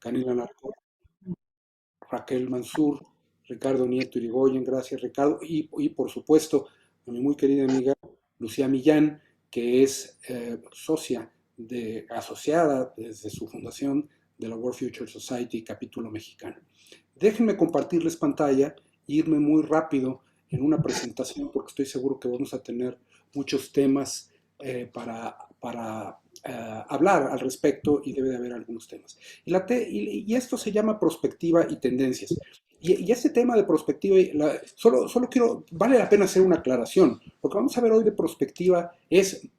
Canela Narco, Raquel Mansur, Ricardo Nieto Irigoyen, gracias Ricardo, y por supuesto a mi muy querida amiga Lucía Millán, que es socia asociada desde su fundación de la World Future Society, capítulo mexicano. Déjenme compartirles pantalla e irme muy rápido en una presentación porque estoy seguro que vamos a tener muchos temas para hablar al respecto y debe de haber algunos temas. Y esto se llama prospectiva y tendencias. Y este tema de prospectiva, solo quiero, vale la pena hacer una aclaración. Lo que vamos a ver hoy de prospectiva es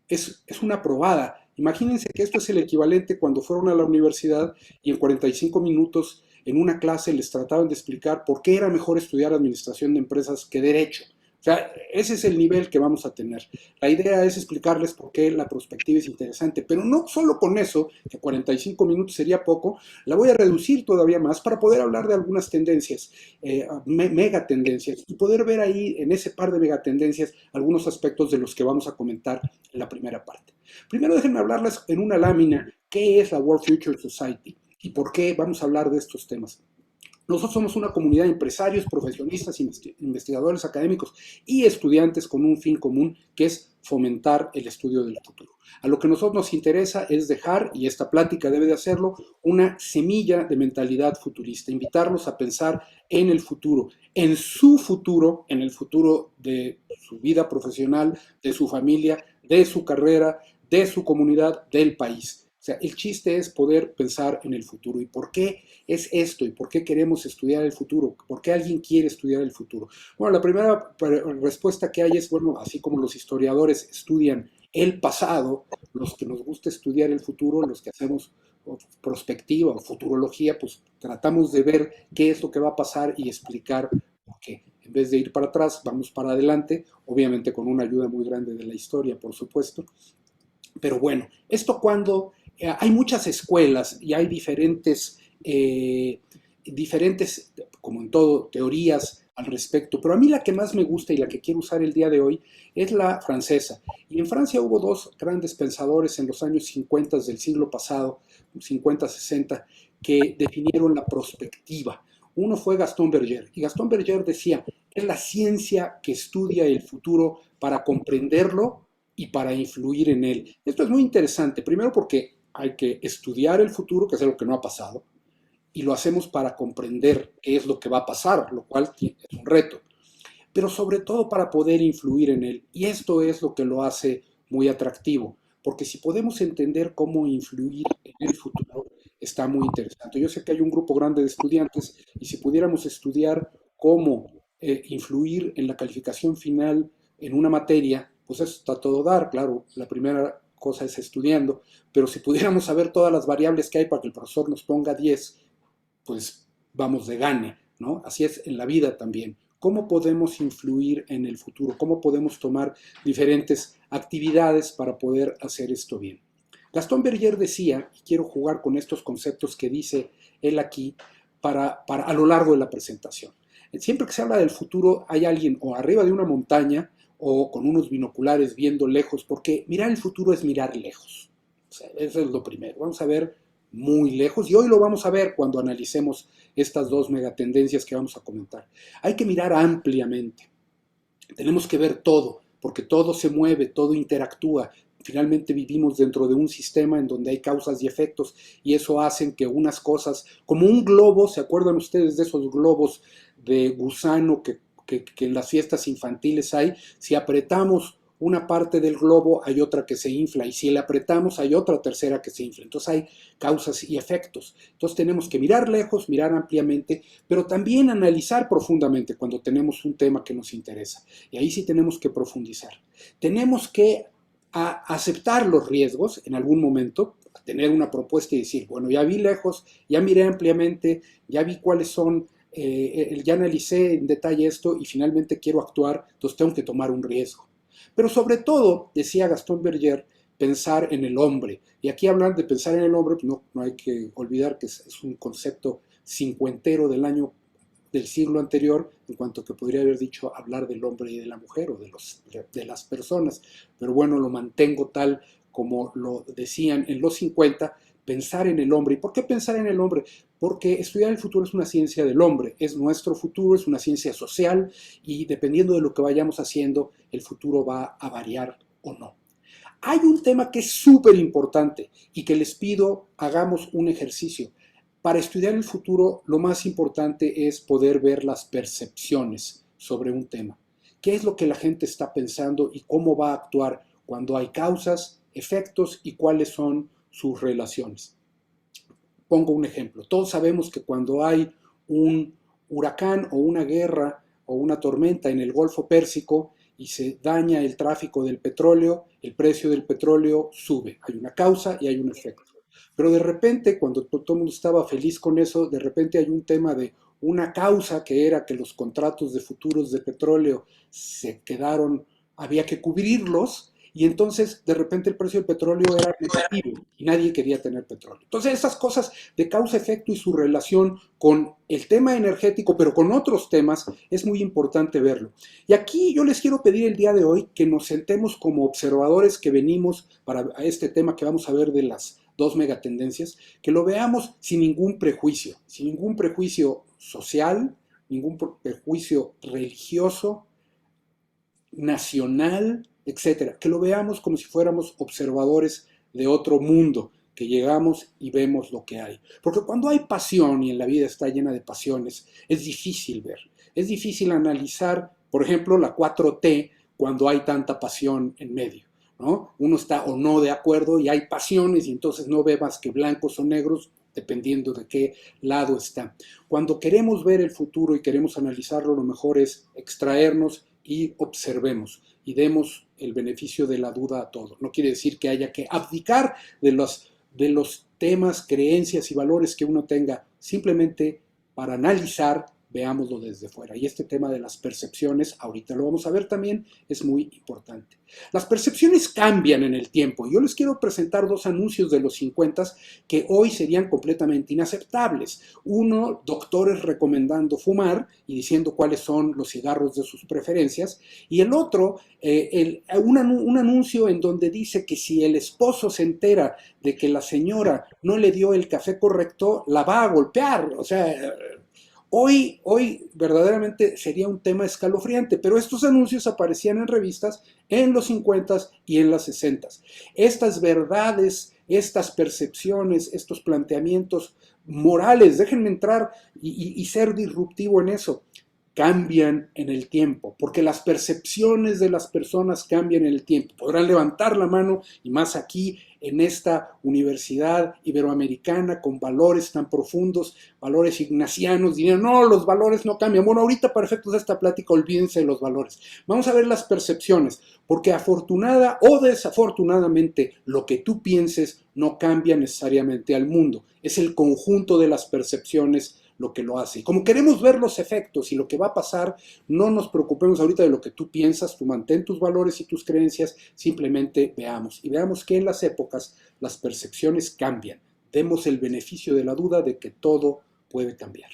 una probada. Imagínense que esto es el equivalente cuando fueron a la universidad y en 45 minutos en una clase les trataban de explicar por qué era mejor estudiar administración de empresas que derecho. O sea, ese es el nivel que vamos a tener. La idea es explicarles por qué la prospectiva es interesante, pero no solo con eso, que 45 minutos sería poco, la voy a reducir todavía más para poder hablar de algunas tendencias, megatendencias, y poder ver ahí en ese par de megatendencias algunos aspectos de los que vamos a comentar en la primera parte. Primero déjenme hablarles en una lámina qué es la World Future Society y por qué vamos a hablar de estos temas. Nosotros somos una comunidad de empresarios, profesionistas, investigadores académicos y estudiantes con un fin común, que es fomentar el estudio del futuro. A lo que a nosotros nos interesa es dejar, y esta plática debe de hacerlo, una semilla de mentalidad futurista, invitarlos a pensar en el futuro, en el futuro de su vida profesional, de su familia, de su carrera, de su comunidad, del país. O sea, el chiste es poder pensar en el futuro. ¿Y por qué es esto? ¿Y por qué queremos estudiar el futuro? ¿Por qué alguien quiere estudiar el futuro? Bueno, la primera respuesta que hay es, bueno, así como los historiadores estudian el pasado, los que nos gusta estudiar el futuro, los que hacemos prospectiva o futurología, pues tratamos de ver qué es lo que va a pasar y explicar por qué. En vez de ir para atrás, vamos para adelante, obviamente con una ayuda muy grande de la historia, por supuesto. Pero bueno, esto cuando hay muchas escuelas y hay diferentes, como en todo, teorías al respecto, pero a mí la que más me gusta y la que quiero usar el día de hoy es la francesa. Y en Francia hubo dos grandes pensadores en los años 50 del siglo pasado, 50-60, que definieron la prospectiva. Uno fue Gaston Berger, y Gaston Berger decía, es la ciencia que estudia el futuro para comprenderlo y para influir en él. Esto es muy interesante, primero porque hay que estudiar el futuro, que es algo que no ha pasado, y lo hacemos para comprender qué es lo que va a pasar, lo cual es un reto, pero sobre todo para poder influir en él. Y esto es lo que lo hace muy atractivo, porque si podemos entender cómo influir en el futuro, está muy interesante. Yo sé que hay un grupo grande de estudiantes y si pudiéramos estudiar cómo influir en la calificación final en una materia, pues eso está todo dar, claro, la primera cosa es estudiando, pero si pudiéramos saber todas las variables que hay para que el profesor nos ponga 10, pues vamos de gane, ¿no? Así es en la vida también. ¿Cómo podemos influir en el futuro? ¿Cómo podemos tomar diferentes actividades para poder hacer esto bien? Gastón Berger decía, y quiero jugar con estos conceptos que dice él aquí, para a lo largo de la presentación. Siempre que se habla del futuro hay alguien o arriba de una montaña o con unos binoculares viendo lejos, porque mirar el futuro es mirar lejos. O sea, eso es lo primero. Vamos a ver muy lejos y hoy lo vamos a ver cuando analicemos estas dos megatendencias que vamos a comentar. Hay que mirar ampliamente. Tenemos que ver todo, porque todo se mueve, todo interactúa. Finalmente vivimos dentro de un sistema en donde hay causas y efectos y eso hace que unas cosas, como un globo, ¿se acuerdan ustedes de esos globos de gusano que en las fiestas infantiles hay? Si apretamos una parte del globo hay otra que se infla y si le apretamos hay otra tercera que se infla. Entonces hay causas y efectos. Entonces tenemos que mirar lejos, mirar ampliamente, pero también analizar profundamente cuando tenemos un tema que nos interesa. Y ahí sí tenemos que profundizar. Tenemos que aceptar los riesgos en algún momento, tener una propuesta y decir, bueno, ya vi lejos, ya miré ampliamente, ya vi cuáles son, ya analicé en detalle esto y finalmente quiero actuar, entonces tengo que tomar un riesgo. Pero sobre todo, decía Gaston Berger, pensar en el hombre. Y aquí hablar de pensar en el hombre, pues no hay que olvidar que es un concepto cincuentero del siglo anterior, en cuanto que podría haber dicho hablar del hombre y de la mujer o de las personas. Pero bueno, lo mantengo tal como lo decían en los 50, pensar en el hombre. ¿Y por qué pensar en el hombre? porque estudiar el futuro es una ciencia del hombre, es nuestro futuro, es una ciencia social y dependiendo de lo que vayamos haciendo, el futuro va a variar o no. Hay un tema que es súper importante y que les pido hagamos un ejercicio. Para estudiar el futuro, lo más importante es poder ver las percepciones sobre un tema. ¿Qué es lo que la gente está pensando y cómo va a actuar cuando hay causas, efectos y cuáles son sus relaciones? Pongo un ejemplo. Todos sabemos que cuando hay un huracán o una guerra o una tormenta en el Golfo Pérsico y se daña el tráfico del petróleo, el precio del petróleo sube. Hay una causa y hay un efecto. Pero de repente, cuando todo el mundo estaba feliz con eso, de repente hay un tema de una causa que era que los contratos de futuros de petróleo se quedaron, había que cubrirlos, y entonces de repente el precio del petróleo era negativo y nadie quería tener petróleo. Entonces esas cosas de causa-efecto y su relación con el tema energético, pero con otros temas, es muy importante verlo. Y aquí yo les quiero pedir el día de hoy que nos sentemos como observadores que venimos para este tema que vamos a ver de las dos megatendencias, que lo veamos sin ningún prejuicio social, ningún prejuicio religioso, nacional, etcétera, que lo veamos como si fuéramos observadores de otro mundo, que llegamos y vemos lo que hay. Porque cuando hay pasión y en la vida está llena de pasiones, es difícil ver, es difícil analizar, por ejemplo, la 4T cuando hay tanta pasión en medio, ¿no? Uno está o no de acuerdo y hay pasiones y entonces no ve más que blancos o negros dependiendo de qué lado está. Cuando queremos ver el futuro y queremos analizarlo, lo mejor es extraernos y observemos y demos el beneficio de la duda a todo. No quiere decir que haya que abdicar de los temas, creencias y valores que uno tenga, simplemente para analizar, veámoslo desde fuera. Y este tema de las percepciones, ahorita lo vamos a ver también, es muy importante. Las percepciones cambian en el tiempo. Yo les quiero presentar dos anuncios de los 50 que hoy serían completamente inaceptables. Uno, doctores recomendando fumar y diciendo cuáles son los cigarros de sus preferencias. Y el otro, un anuncio en donde dice que si el esposo se entera de que la señora no le dio el café correcto, la va a golpear. O sea, hoy verdaderamente sería un tema escalofriante, pero estos anuncios aparecían en revistas en los 50 y en las 60. Estas verdades, estas percepciones, estos planteamientos morales, déjenme entrar y ser disruptivo en eso, cambian en el tiempo, porque las percepciones de las personas cambian en el tiempo. Podrán levantar la mano, y más aquí en esta universidad iberoamericana con valores tan profundos, valores ignacianos, dirían, no, los valores no cambian. Bueno, ahorita para efectos de esta plática olvídense de los valores. Vamos a ver las percepciones, porque afortunada o desafortunadamente lo que tú pienses no cambia necesariamente al mundo. Es el conjunto de las percepciones lo que lo hace. Y como queremos ver los efectos y lo que va a pasar, no nos preocupemos ahorita de lo que tú piensas, tú mantén tus valores y tus creencias, simplemente veamos. Y veamos que en las épocas las percepciones cambian. Demos el beneficio de la duda de que todo puede cambiar.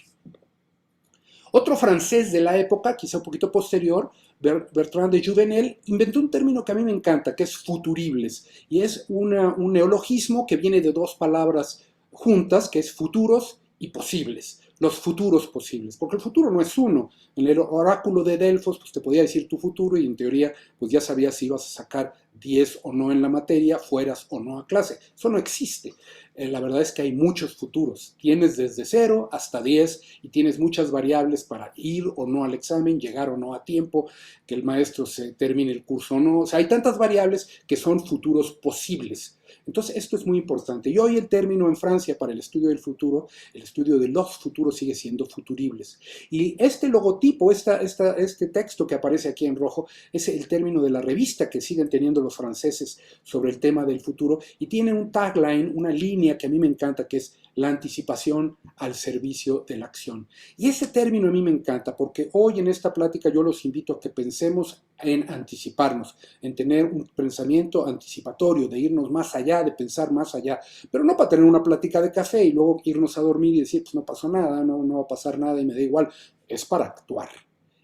Otro francés de la época, quizá un poquito posterior, Bertrand de Jouvenel, inventó un término que a mí me encanta, que es futuribles. Y es un neologismo que viene de dos palabras juntas, que es futuros y posibles. Los futuros posibles, porque el futuro no es uno. En el oráculo de Delfos, pues te podía decir tu futuro y en teoría, pues ya sabías si ibas a sacar 10 o no en la materia, fueras o no a clase. Eso no existe. La verdad es que hay muchos futuros. Tienes desde 0 hasta 10 y tienes muchas variables para ir o no al examen, llegar o no a tiempo, que el maestro se termine el curso o no. O sea, hay tantas variables que son futuros posibles. Entonces, esto es muy importante. Y hoy el término en Francia para el estudio del futuro, el estudio de los futuros sigue siendo futuribles. Y este logotipo, este texto que aparece aquí en rojo, es el término de la revista que siguen teniendo los franceses sobre el tema del futuro y tiene un tagline, una línea que a mí me encanta, que es la anticipación al servicio de la acción. Y ese término a mí me encanta porque hoy en esta plática yo los invito a que pensemos en anticiparnos, en tener un pensamiento anticipatorio, de irnos más allá, de pensar más allá, pero no para tener una plática de café y luego irnos a dormir y decir, pues no pasó nada, no va a pasar nada y me da igual, es para actuar.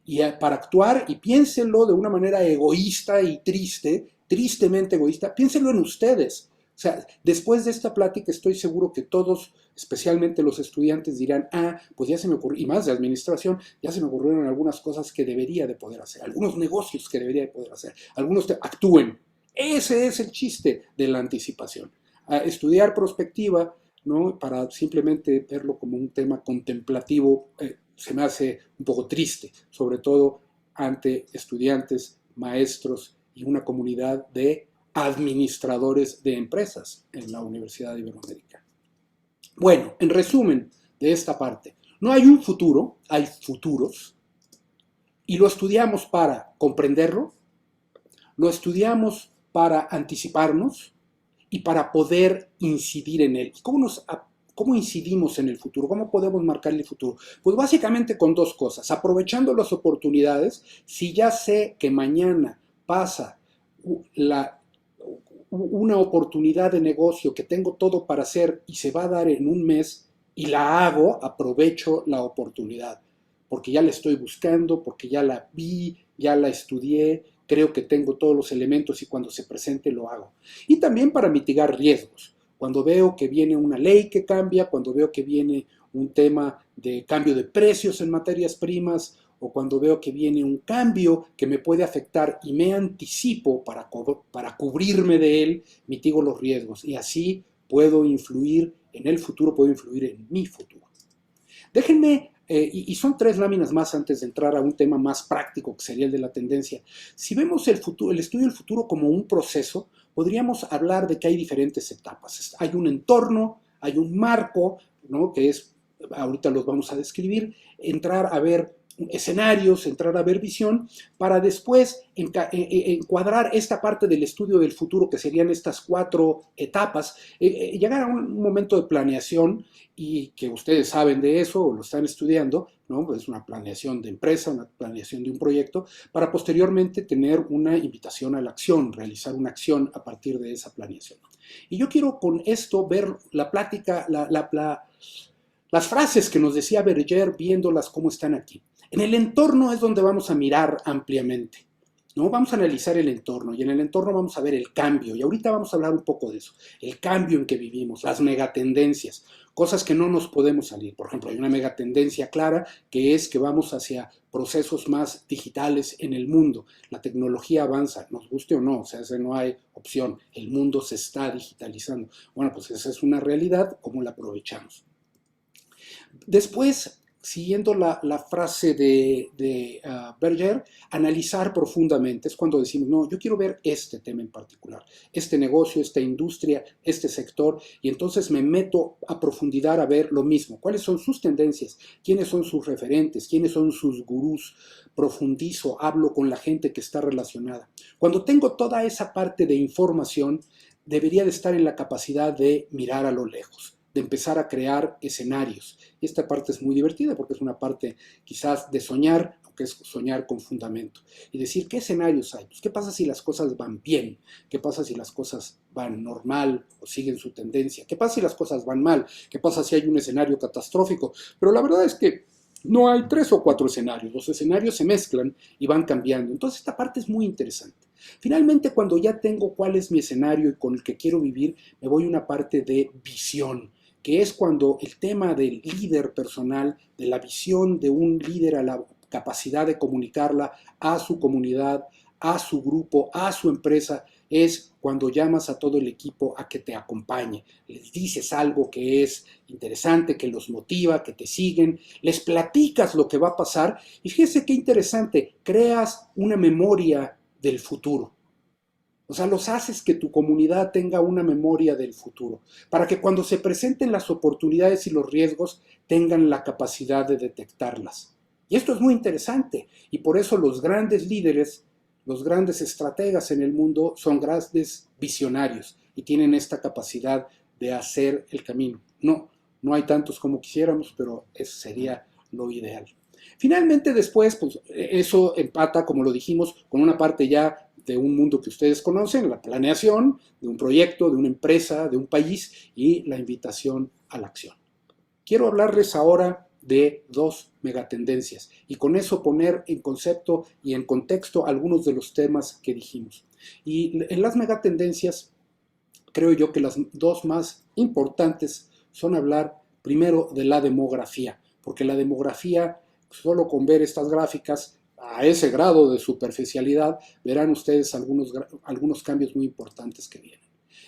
Y para actuar, y piénsenlo de una manera egoísta y triste, tristemente egoísta, piénsenlo en ustedes. sea, después de esta plática estoy seguro que todos, especialmente los estudiantes, dirán, pues ya se me ocurrió, y más de administración, ya se me ocurrieron algunas cosas que debería de poder hacer, algunos negocios que debería de poder hacer, algunos actúen. Ese es el chiste de la anticipación. Estudiar prospectiva, ¿no? Para simplemente verlo como un tema contemplativo, se me hace un poco triste, sobre todo ante estudiantes, maestros y una comunidad de administradores de empresas en la Universidad Iberoamericana. Bueno, en resumen de esta parte, no hay un futuro, hay futuros, y lo estudiamos para comprenderlo, lo estudiamos para anticiparnos y para poder incidir en él. ¿Cómo incidimos en el futuro? ¿Cómo podemos marcar el futuro? Pues básicamente con dos cosas, aprovechando las oportunidades. Si ya sé que mañana pasa una oportunidad de negocio que tengo todo para hacer y se va a dar en un mes y la hago, aprovecho la oportunidad, porque ya la estoy buscando, porque ya la vi, ya la estudié, creo que tengo todos los elementos y cuando se presente lo hago. Y también para mitigar riesgos. Cuando veo que viene una ley que cambia, cuando veo que viene un tema de cambio de precios en materias primas, o cuando veo que viene un cambio que me puede afectar y me anticipo para cubrirme de él, mitigo los riesgos y así puedo influir en el futuro, puedo influir en mi futuro. Déjenme, y son 3 láminas más antes de entrar a un tema más práctico que sería el de la tendencia. Si vemos el estudio del futuro como un proceso, podríamos hablar de que hay diferentes etapas. Hay un entorno, hay un marco, ¿no? Que es, ahorita los vamos a describir, entrar a ver escenarios, entrar a ver visión, para después encuadrar esta parte del estudio del futuro, que serían estas 4 etapas, llegar a un momento de planeación, y que ustedes saben de eso o lo están estudiando, ¿no? Pues es una planeación de empresa, una planeación de un proyecto, para posteriormente tener una invitación a la acción, realizar una acción a partir de esa planeación. Y yo quiero con esto ver la plática, las frases que nos decía Berger, viéndolas cómo están aquí. En el entorno es donde vamos a mirar ampliamente, ¿no? Vamos a analizar el entorno y en el entorno vamos a ver el cambio. Y ahorita vamos a hablar un poco de eso, el cambio en que vivimos, las megatendencias, cosas que no nos podemos salir. Por ejemplo, hay una megatendencia clara que es que vamos hacia procesos más digitales en el mundo. La tecnología avanza, nos guste o no, o sea, no hay opción. El mundo se está digitalizando. Bueno, pues esa es una realidad, ¿cómo la aprovechamos? Después, siguiendo la frase de Berger, analizar profundamente es cuando decimos, no, yo quiero ver este tema en particular, este negocio, esta industria, este sector, y entonces me meto a profundidad a ver lo mismo, cuáles son sus tendencias, quiénes son sus referentes, quiénes son sus gurús, profundizo, hablo con la gente que está relacionada. Cuando tengo toda esa parte de información, debería de estar en la capacidad de mirar a lo lejos, de empezar a crear escenarios. Y esta parte es muy divertida porque es una parte quizás de soñar, aunque es soñar con fundamento. Y decir, ¿qué escenarios hay? Pues, ¿qué pasa si las cosas van bien? ¿Qué pasa si las cosas van normal o siguen su tendencia? ¿Qué pasa si las cosas van mal? ¿Qué pasa si hay un escenario catastrófico? Pero la verdad es que no hay 3 o 4 escenarios. Los escenarios se mezclan y van cambiando. Entonces esta parte es muy interesante. Finalmente, cuando ya tengo cuál es mi escenario y con el que quiero vivir, me voy a una parte de visión, que es cuando el tema del líder personal, de la visión de un líder, a la capacidad de comunicarla a su comunidad, a su grupo, a su empresa, es cuando llamas a todo el equipo a que te acompañe. Les dices algo que es interesante, que los motiva, que te siguen, les platicas lo que va a pasar y fíjese qué interesante, creas una memoria del futuro. O sea, los haces que tu comunidad tenga una memoria del futuro, para que cuando se presenten las oportunidades y los riesgos tengan la capacidad de detectarlas. Y esto es muy interesante, y por eso los grandes líderes, los grandes estrategas en el mundo son grandes visionarios y tienen esta capacidad de hacer el camino. No hay tantos como quisiéramos, pero eso sería lo ideal. Finalmente, después, pues eso empata, como lo dijimos, con una parte ya de un mundo que ustedes conocen, la planeación de un proyecto, de una empresa, de un país y la invitación a la acción. Quiero hablarles ahora de 2 megatendencias y con eso poner en concepto y en contexto algunos de los temas que dijimos. Y en las megatendencias creo yo que las dos más importantes son hablar primero de la demografía, porque la demografía, solo con ver estas gráficas a ese grado de superficialidad, verán ustedes algunos cambios muy importantes que vienen.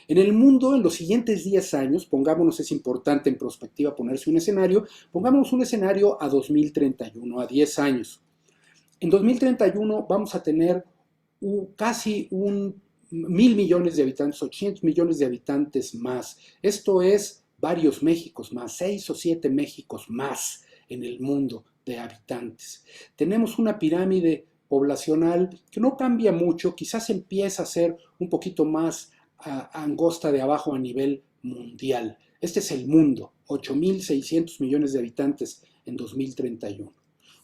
En el mundo, en los siguientes 10 años, pongámonos, es importante en perspectiva ponerse un escenario, pongámonos un escenario a 2031, a 10 años. En 2031 vamos a tener casi 1.000 millones de habitantes, 800 millones de habitantes más. Esto es varios Méxicos más, 6 o 7 Méxicos más en el mundo de habitantes. Tenemos una pirámide poblacional que no cambia mucho, quizás empieza a ser un poquito más angosta de abajo a nivel mundial. Este es el mundo, 8.600 millones de habitantes en 2031.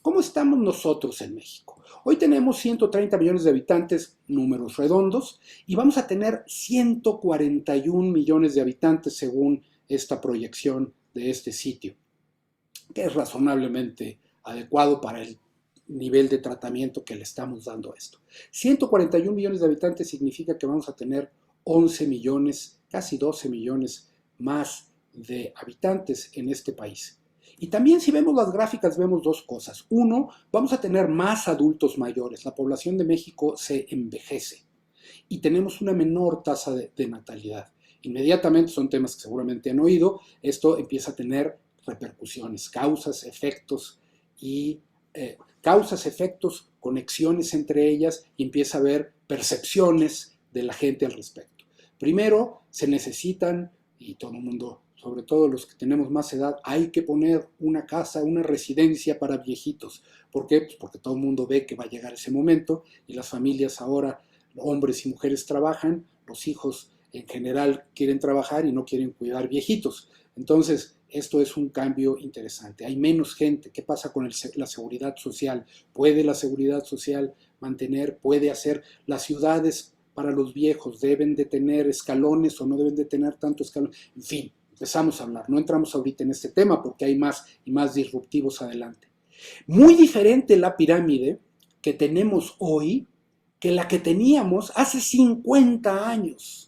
¿Cómo estamos nosotros en México? Hoy tenemos 130 millones de habitantes, números redondos, y vamos a tener 141 millones de habitantes según esta proyección de este sitio, que es razonablemente adecuado para el nivel de tratamiento que le estamos dando a esto. 141 millones de habitantes significa que vamos a tener 11 millones, casi 12 millones más de habitantes en este país. Y también si vemos las gráficas vemos dos cosas. Uno, vamos a tener más adultos mayores. La población de México se envejece y tenemos una menor tasa de natalidad. Inmediatamente, son temas que seguramente han oído, esto empieza a tener repercusiones, causas, efectos, conexiones entre ellas, y empieza a haber percepciones de la gente al respecto. Primero, se necesitan, y todo el mundo, sobre todo los que tenemos más edad, hay que poner una casa, una residencia para viejitos. ¿Por qué? Pues porque todo el mundo ve que va a llegar ese momento y las familias ahora, hombres y mujeres trabajan, los hijos en general quieren trabajar y no quieren cuidar viejitos. Entonces, esto es un cambio interesante. Hay menos gente. ¿Qué pasa con la seguridad social? ¿Puede la seguridad social puede hacer las ciudades para los viejos? ¿Deben de tener escalones o no deben de tener tanto escalón? En fin, empezamos a hablar. No entramos ahorita en este tema porque hay más y más disruptivos adelante. Muy diferente la pirámide que tenemos hoy que la que teníamos hace 50 años.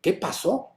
¿Qué pasó?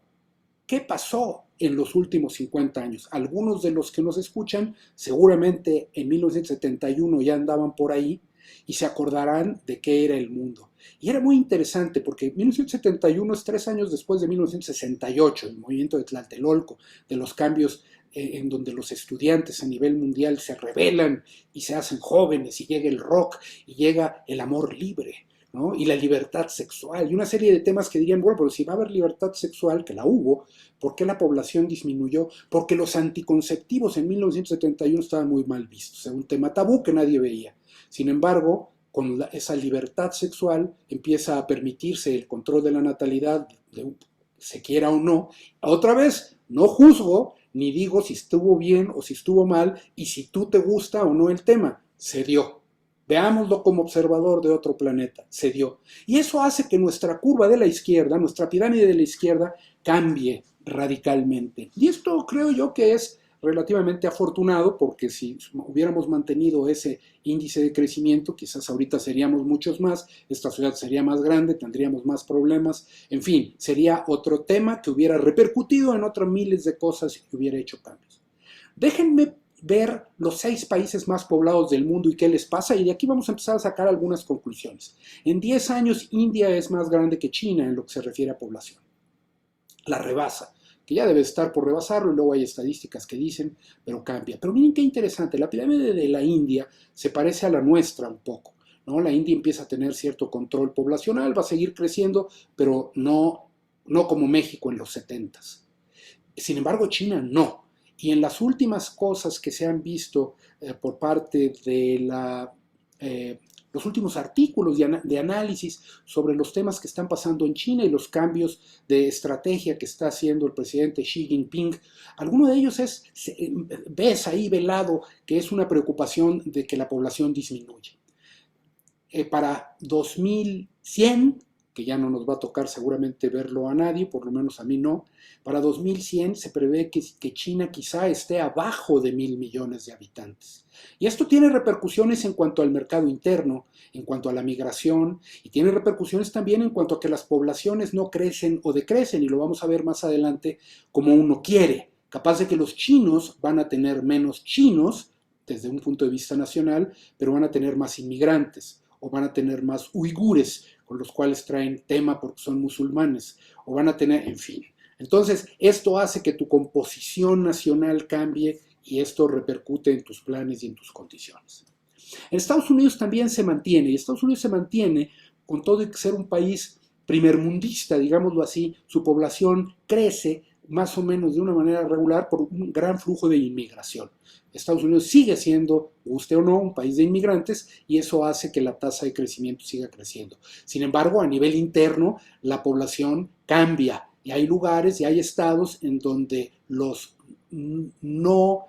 ¿Qué pasó en los últimos 50 años? Algunos de los que nos escuchan seguramente en 1971 ya andaban por ahí y se acordarán de qué era el mundo. Y era muy interesante porque 1971 es 3 años después de 1968, el movimiento de Tlatelolco, de los cambios en donde los estudiantes a nivel mundial se rebelan y se hacen jóvenes, y llega el rock y llega el amor libre, ¿no? Y la libertad sexual, y una serie de temas que dirían, bueno, pero si va a haber libertad sexual, que la hubo, ¿por qué la población disminuyó? Porque los anticonceptivos en 1971 estaban muy mal vistos, era un tema tabú que nadie veía. Sin embargo, con esa libertad sexual empieza a permitirse el control de la natalidad, se quiera o no. Otra vez, no juzgo, ni digo si estuvo bien o si estuvo mal, y si tú te gusta o no el tema, se dio. Veámoslo como observador de otro planeta, se dio. Y eso hace que nuestra curva de la izquierda, nuestra pirámide de la izquierda, cambie radicalmente. Y esto creo yo que es relativamente afortunado, porque si hubiéramos mantenido ese índice de crecimiento, quizás ahorita seríamos muchos más, esta ciudad sería más grande, tendríamos más problemas, en fin, sería otro tema que hubiera repercutido en otras miles de cosas y hubiera hecho cambios. Déjenme ver los 6 países más poblados del mundo y qué les pasa, y de aquí vamos a empezar a sacar algunas conclusiones. En 10 años, India es más grande que China en lo que se refiere a población. La rebasa, que ya debe estar por rebasarlo, y luego hay estadísticas que dicen, pero cambia. Pero miren qué interesante, la pirámide de la India se parece a la nuestra un poco, ¿no? La India empieza a tener cierto control poblacional, va a seguir creciendo, pero no como México en los 70s. Sin embargo, China no. Y en las últimas cosas que se han visto por parte de los últimos artículos de análisis sobre los temas que están pasando en China y los cambios de estrategia que está haciendo el presidente Xi Jinping, alguno de ellos ves ahí velado que es una preocupación de que la población disminuye. Para 2100 que ya no nos va a tocar seguramente verlo a nadie, por lo menos a mí no. Para 2100 se prevé que China quizá esté abajo de 1.000 millones de habitantes. Y esto tiene repercusiones en cuanto al mercado interno, en cuanto a la migración, y tiene repercusiones también en cuanto a que las poblaciones no crecen o decrecen, y lo vamos a ver más adelante como uno quiere. Capaz de que los chinos van a tener menos chinos desde un punto de vista nacional, pero van a tener más inmigrantes, o van a tener más uigures, con los cuales traen tema porque son musulmanes, o van a tener, en fin. Entonces, esto hace que tu composición nacional cambie y esto repercute en tus planes y en tus condiciones. En Estados Unidos también se mantiene, y Estados Unidos se mantiene con todo y ser un país primermundista, digámoslo así, su población crece más o menos de una manera regular por un gran flujo de inmigración. Estados Unidos sigue siendo, guste o no, un país de inmigrantes y eso hace que la tasa de crecimiento siga creciendo. Sin embargo, a nivel interno, la población cambia y hay lugares y hay estados en donde los no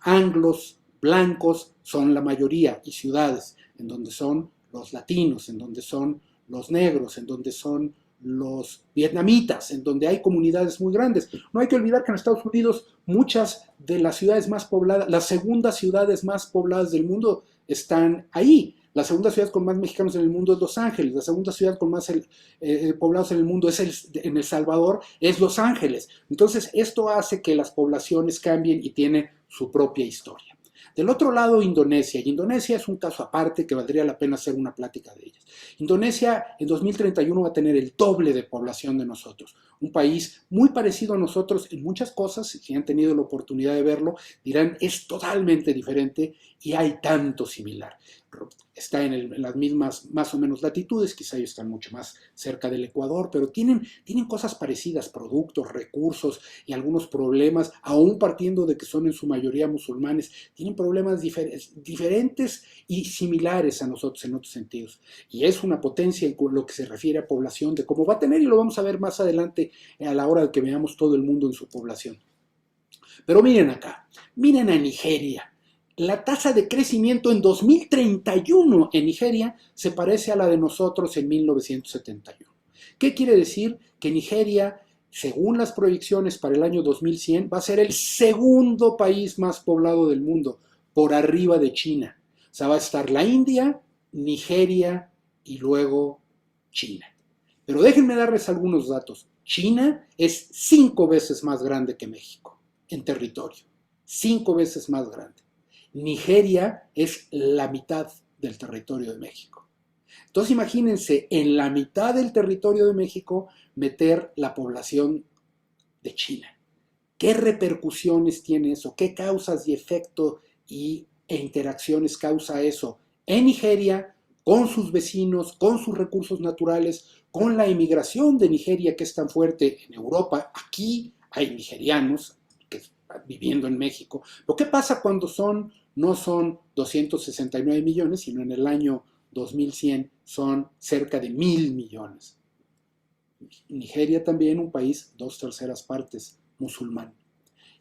anglos blancos son la mayoría y ciudades en donde son los latinos, en donde son los negros, en donde son los vietnamitas, en donde hay comunidades muy grandes. No hay que olvidar que en Estados Unidos muchas de las ciudades más pobladas, las segundas ciudades más pobladas del mundo están ahí. La segunda ciudad con más mexicanos en el mundo es Los Ángeles. La segunda ciudad con más poblados en el mundo en El Salvador es Los Ángeles. Entonces, esto hace que las poblaciones cambien y tiene su propia historia. Del otro lado, Indonesia. Y Indonesia es un caso aparte que valdría la pena hacer una plática de ellas. Indonesia en 2031 va a tener el doble de población de nosotros. Un país muy parecido a nosotros en muchas cosas. Si han tenido la oportunidad de verlo, dirán, es totalmente diferente y hay tanto similar. Está en las mismas, más o menos, latitudes, quizá ellos están mucho más cerca del Ecuador, pero tienen cosas parecidas, productos, recursos y algunos problemas, aún partiendo de que son en su mayoría musulmanes, tienen problemas diferentes y similares a nosotros en otros sentidos. Y es una potencia en lo que se refiere a población, de cómo va a tener, y lo vamos a ver más adelante a la hora de que veamos todo el mundo en su población. Pero miren acá, miren a Nigeria. La tasa de crecimiento en 2031 en Nigeria se parece a la de nosotros en 1971. ¿Qué quiere decir? Que Nigeria, según las proyecciones para el año 2100, va a ser el segundo país más poblado del mundo, por arriba de China. O sea, va a estar la India, Nigeria y luego China. Pero déjenme darles algunos datos. China es 5 veces más grande que México en territorio. 5 veces más grande. Nigeria es la mitad del territorio de México. Entonces imagínense, en la mitad del territorio de México meter la población de China. ¿Qué repercusiones tiene eso? ¿Qué causas y efectos e interacciones causa eso en Nigeria, con sus vecinos, con sus recursos naturales, con la inmigración de Nigeria que es tan fuerte en Europa? Aquí hay nigerianos que están viviendo en México. ¿Pero qué pasa cuando no son 269 millones, sino en el año 2100 son cerca de 1.000 millones? Nigeria también un país 2/3 partes musulmán.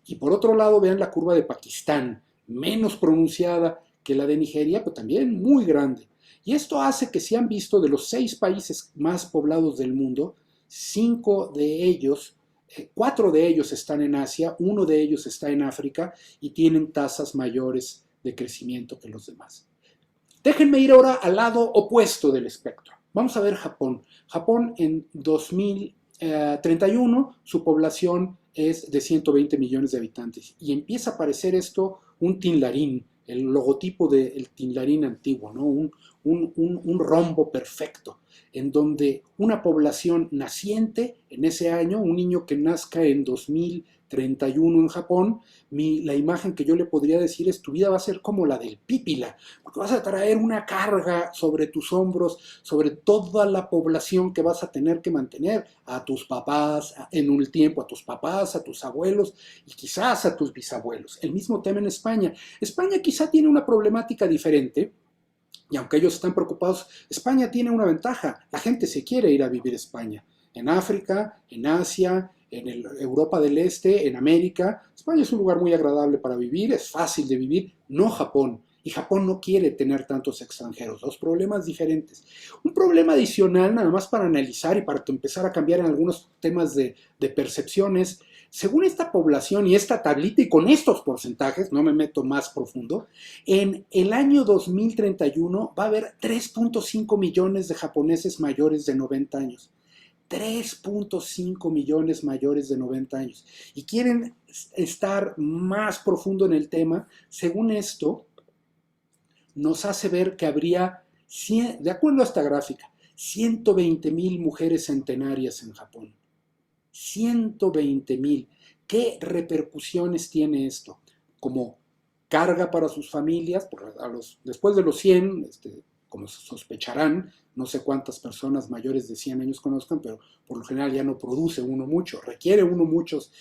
Y por otro lado, vean la curva de Pakistán, menos pronunciada que la de Nigeria, pero también muy grande. Y esto hace que, si han visto, de los 6 países más poblados del mundo, 4 de ellos están en Asia, 1 de ellos está en África y tienen tasas mayores de crecimiento que los demás. Déjenme ir ahora al lado opuesto del espectro. Vamos a ver Japón. Japón en 2031, su población es de 120 millones de habitantes y empieza a parecer esto un tinlarín, el logotipo del tinlarín antiguo, ¿no? Un rombo perfecto, en donde una población naciente en ese año, un niño que nazca en 2031 en Japón, la imagen que yo le podría decir es: tu vida va a ser como la del Pípila, porque vas a traer una carga sobre tus hombros, sobre toda la población que vas a tener que mantener, a tus papás, en un tiempo a tus papás, a tus abuelos y quizás a tus bisabuelos. El mismo tema en España. España quizá tiene una problemática diferente, y aunque ellos están preocupados, España tiene una ventaja: la gente se quiere ir a vivir a España. En África, en Asia, en Europa del Este, en América. España es un lugar muy agradable para vivir, es fácil de vivir, no Japón. y Japón no quiere tener tantos extranjeros, dos problemas diferentes. Un problema adicional, nada más para analizar y para empezar a cambiar en algunos temas de percepciones, según esta población y esta tablita y con estos porcentajes, no me meto más profundo, en el año 2031 va a haber 3.5 millones de japoneses mayores de 90 años. 3.5 millones mayores de 90 años. Y quieren estar más profundo en el tema, según esto, nos hace ver que habría, de acuerdo a esta gráfica, 120,000 mujeres centenarias en Japón. 120,000. ¿Qué repercusiones tiene esto? Como carga para sus familias, después de los 100, como sospecharán, no sé cuántas personas mayores de 100 años conozcan, pero por lo general ya no produce uno mucho, requiere uno muchos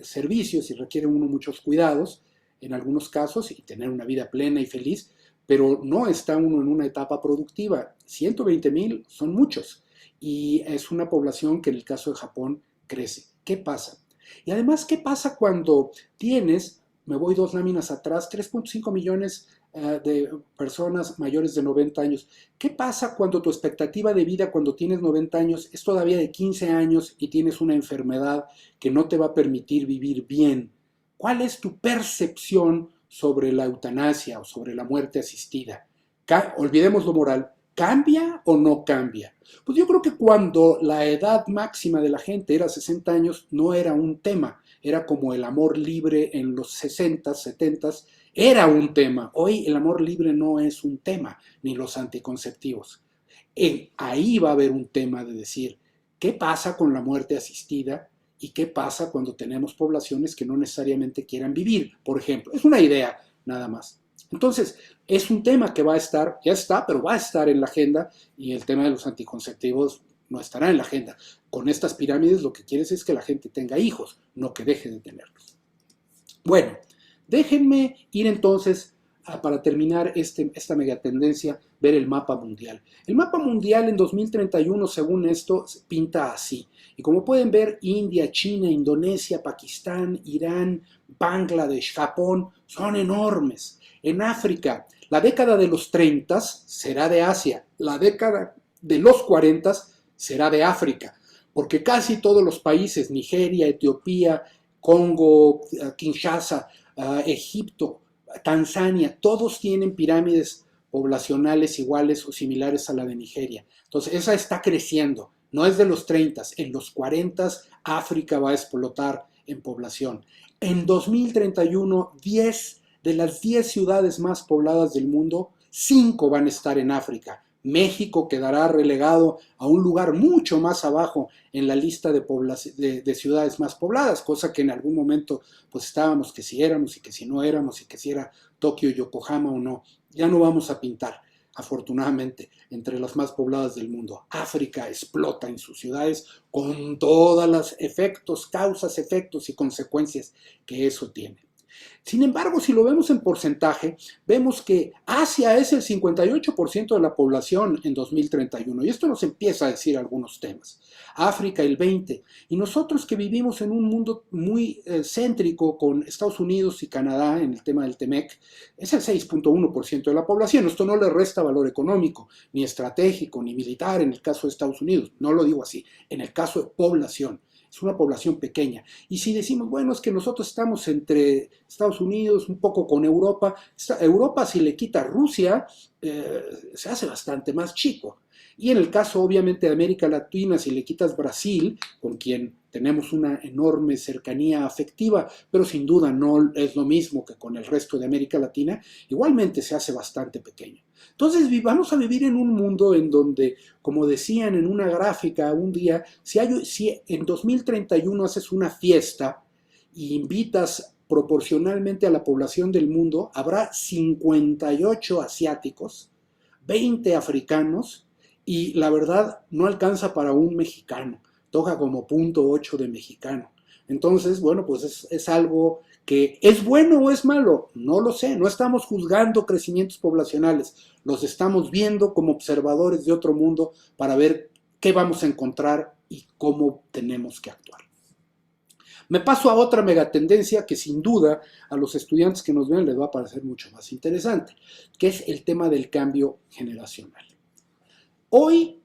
servicios y requiere uno muchos cuidados en algunos casos y tener una vida plena y feliz, pero no está uno en una etapa productiva. 120,000 son muchos y es una población que en el caso de Japón crece. ¿Qué pasa? Y además, ¿qué pasa cuando tienes, me voy 2 láminas atrás, 3.5 millones de personas mayores de 90 años? ¿Qué pasa cuando tu expectativa de vida cuando tienes 90 años es todavía de 15 años y tienes una enfermedad que no te va a permitir vivir bien? ¿Cuál es tu percepción sobre la eutanasia o sobre la muerte asistida? Olvidemos lo moral. ¿Cambia o no cambia? Pues yo creo que cuando la edad máxima de la gente era 60 años, no era un tema. Era como el amor libre en los 60, 70, era un tema. Hoy el amor libre no es un tema, ni los anticonceptivos. Ahí va a haber un tema de decir, ¿qué pasa con la muerte asistida? ¿Y qué pasa cuando tenemos poblaciones que no necesariamente quieran vivir? Por ejemplo, es una idea nada más. Entonces, es un tema que va a estar, ya está, pero va a estar en la agenda y el tema de los anticonceptivos no estará en la agenda. Con estas pirámides lo que quieres es que la gente tenga hijos, no que deje de tenerlos. Bueno, déjenme ir entonces para terminar esta megatendencia, ver el mapa mundial. El mapa mundial en 2031, según esto, pinta así. Y como pueden ver, India, China, Indonesia, Pakistán, Irán, Bangladesh, Japón, son enormes. En África, la década de los 30 será de Asia, la década de los 40 será de África, porque casi todos los países, Nigeria, Etiopía, Congo, Kinshasa, Egipto, Tanzania, todos tienen pirámides poblacionales iguales o similares a la de Nigeria. Entonces, esa está creciendo. No es de los 30, en los 40 África va a explotar en población. En 2031, 10 de las 10 ciudades más pobladas del mundo, 5 van a estar en África. México quedará relegado a un lugar mucho más abajo en la lista de ciudades más pobladas, cosa que en algún momento pues estábamos que si éramos y que si no éramos y que si era Tokio, Yokohama o no. Ya no vamos a pintar, afortunadamente, entre las más pobladas del mundo. África explota en sus ciudades con todos los efectos, causas, efectos y consecuencias que eso tiene. Sin embargo, si lo vemos en porcentaje, vemos que Asia es el 58% de la población en 2031, y esto nos empieza a decir algunos temas. África el 20%, y nosotros que vivimos en un mundo muy céntrico con Estados Unidos y Canadá en el tema del TEMEC, es el 6.1% de la población. Esto no le resta valor económico, ni estratégico, ni militar en el caso de Estados Unidos, no lo digo así, en el caso de población. Es una población pequeña. Y si decimos, bueno, es que nosotros estamos entre Estados Unidos, un poco con Europa, Europa si le quita Rusia, se hace bastante más chico. Y en el caso, obviamente, de América Latina, si le quitas Brasil, con quien tenemos una enorme cercanía afectiva, pero sin duda no es lo mismo que con el resto de América Latina, igualmente se hace bastante pequeño. Entonces vamos a vivir en un mundo en donde, como decían en una gráfica un día, si en 2031 haces una fiesta y invitas proporcionalmente a la población del mundo, habrá 58 asiáticos, 20 africanos, y la verdad no alcanza para un mexicano, toca como 0.8 de mexicano. Entonces, bueno, pues es algo que es bueno o es malo, no lo sé, no estamos juzgando crecimientos poblacionales, los estamos viendo como observadores de otro mundo para ver qué vamos a encontrar y cómo tenemos que actuar. Me paso a otra megatendencia que sin duda a los estudiantes que nos ven les va a parecer mucho más interesante, que es el tema del cambio generacional. Hoy,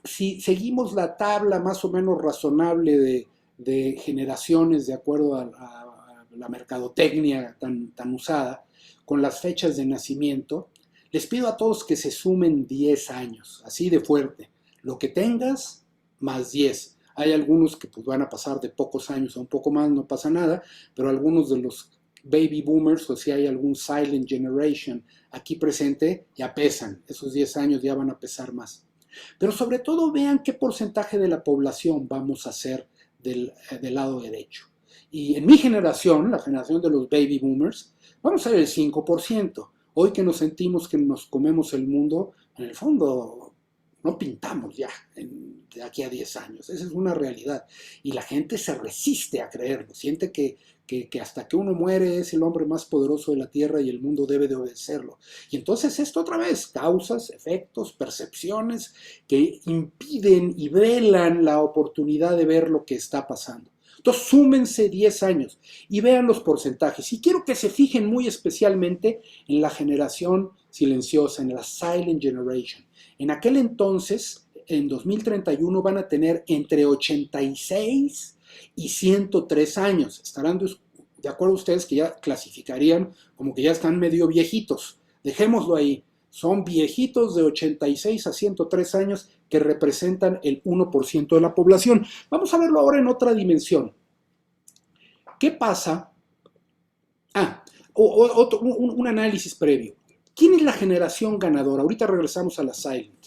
si seguimos la tabla más o menos razonable de generaciones de acuerdo a la mercadotecnia tan usada, con las fechas de nacimiento, les pido a todos que se sumen 10 años, así de fuerte. Lo que tengas, más 10. Hay algunos que pues, van a pasar de pocos años a un poco más, no pasa nada, pero algunos de los baby boomers, o si hay algún silent generation aquí presente, ya pesan. Esos 10 años ya van a pesar más. Pero sobre todo vean qué porcentaje de la población vamos a ser del lado derecho. Y en mi generación, la generación de los baby boomers, vamos a ser el 5%. Hoy que nos sentimos que nos comemos el mundo, en el fondo no pintamos ya de aquí a 10 años. Esa es una realidad. Y la gente se resiste a creerlo. Siente que hasta que uno muere es el hombre más poderoso de la Tierra y el mundo debe de obedecerlo. Y entonces esto otra vez, causas, efectos, percepciones que impiden y velan la oportunidad de ver lo que está pasando. Entonces, súmense 10 años y vean los porcentajes. Y quiero que se fijen muy especialmente en la generación silenciosa, en la Silent Generation. En aquel entonces, en 2031, van a tener entre 86 y 103 años. Estarán de acuerdo ustedes que ya clasificarían como que ya están medio viejitos. Dejémoslo ahí. Son viejitos de 86 a 103 años que representan el 1% de la población. Vamos a verlo ahora en otra dimensión. ¿Qué pasa? Un análisis previo. ¿Quién es la generación ganadora? Ahorita regresamos a la Silent.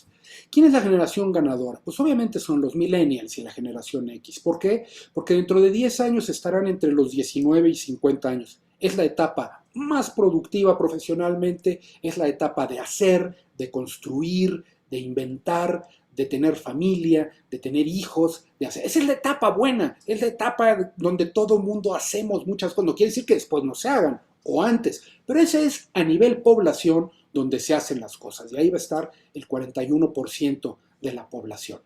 ¿Quién es la generación ganadora? Pues obviamente son los millennials y la generación X. ¿Por qué? Porque dentro de 10 años estarán entre los 19 y 50 años. Es la etapa más productiva profesionalmente, es la etapa de hacer, de construir, de inventar, de tener familia, de tener hijos, de hacer. Esa es la etapa buena, es la etapa donde todo el mundo hacemos muchas cosas. No quiere decir que después no se hagan, o antes, pero ese es a nivel población donde se hacen las cosas, y ahí va a estar el 41% de la población.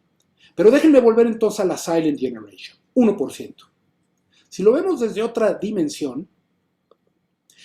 Pero déjenme volver entonces a la Silent Generation, 1%. Si lo vemos desde otra dimensión,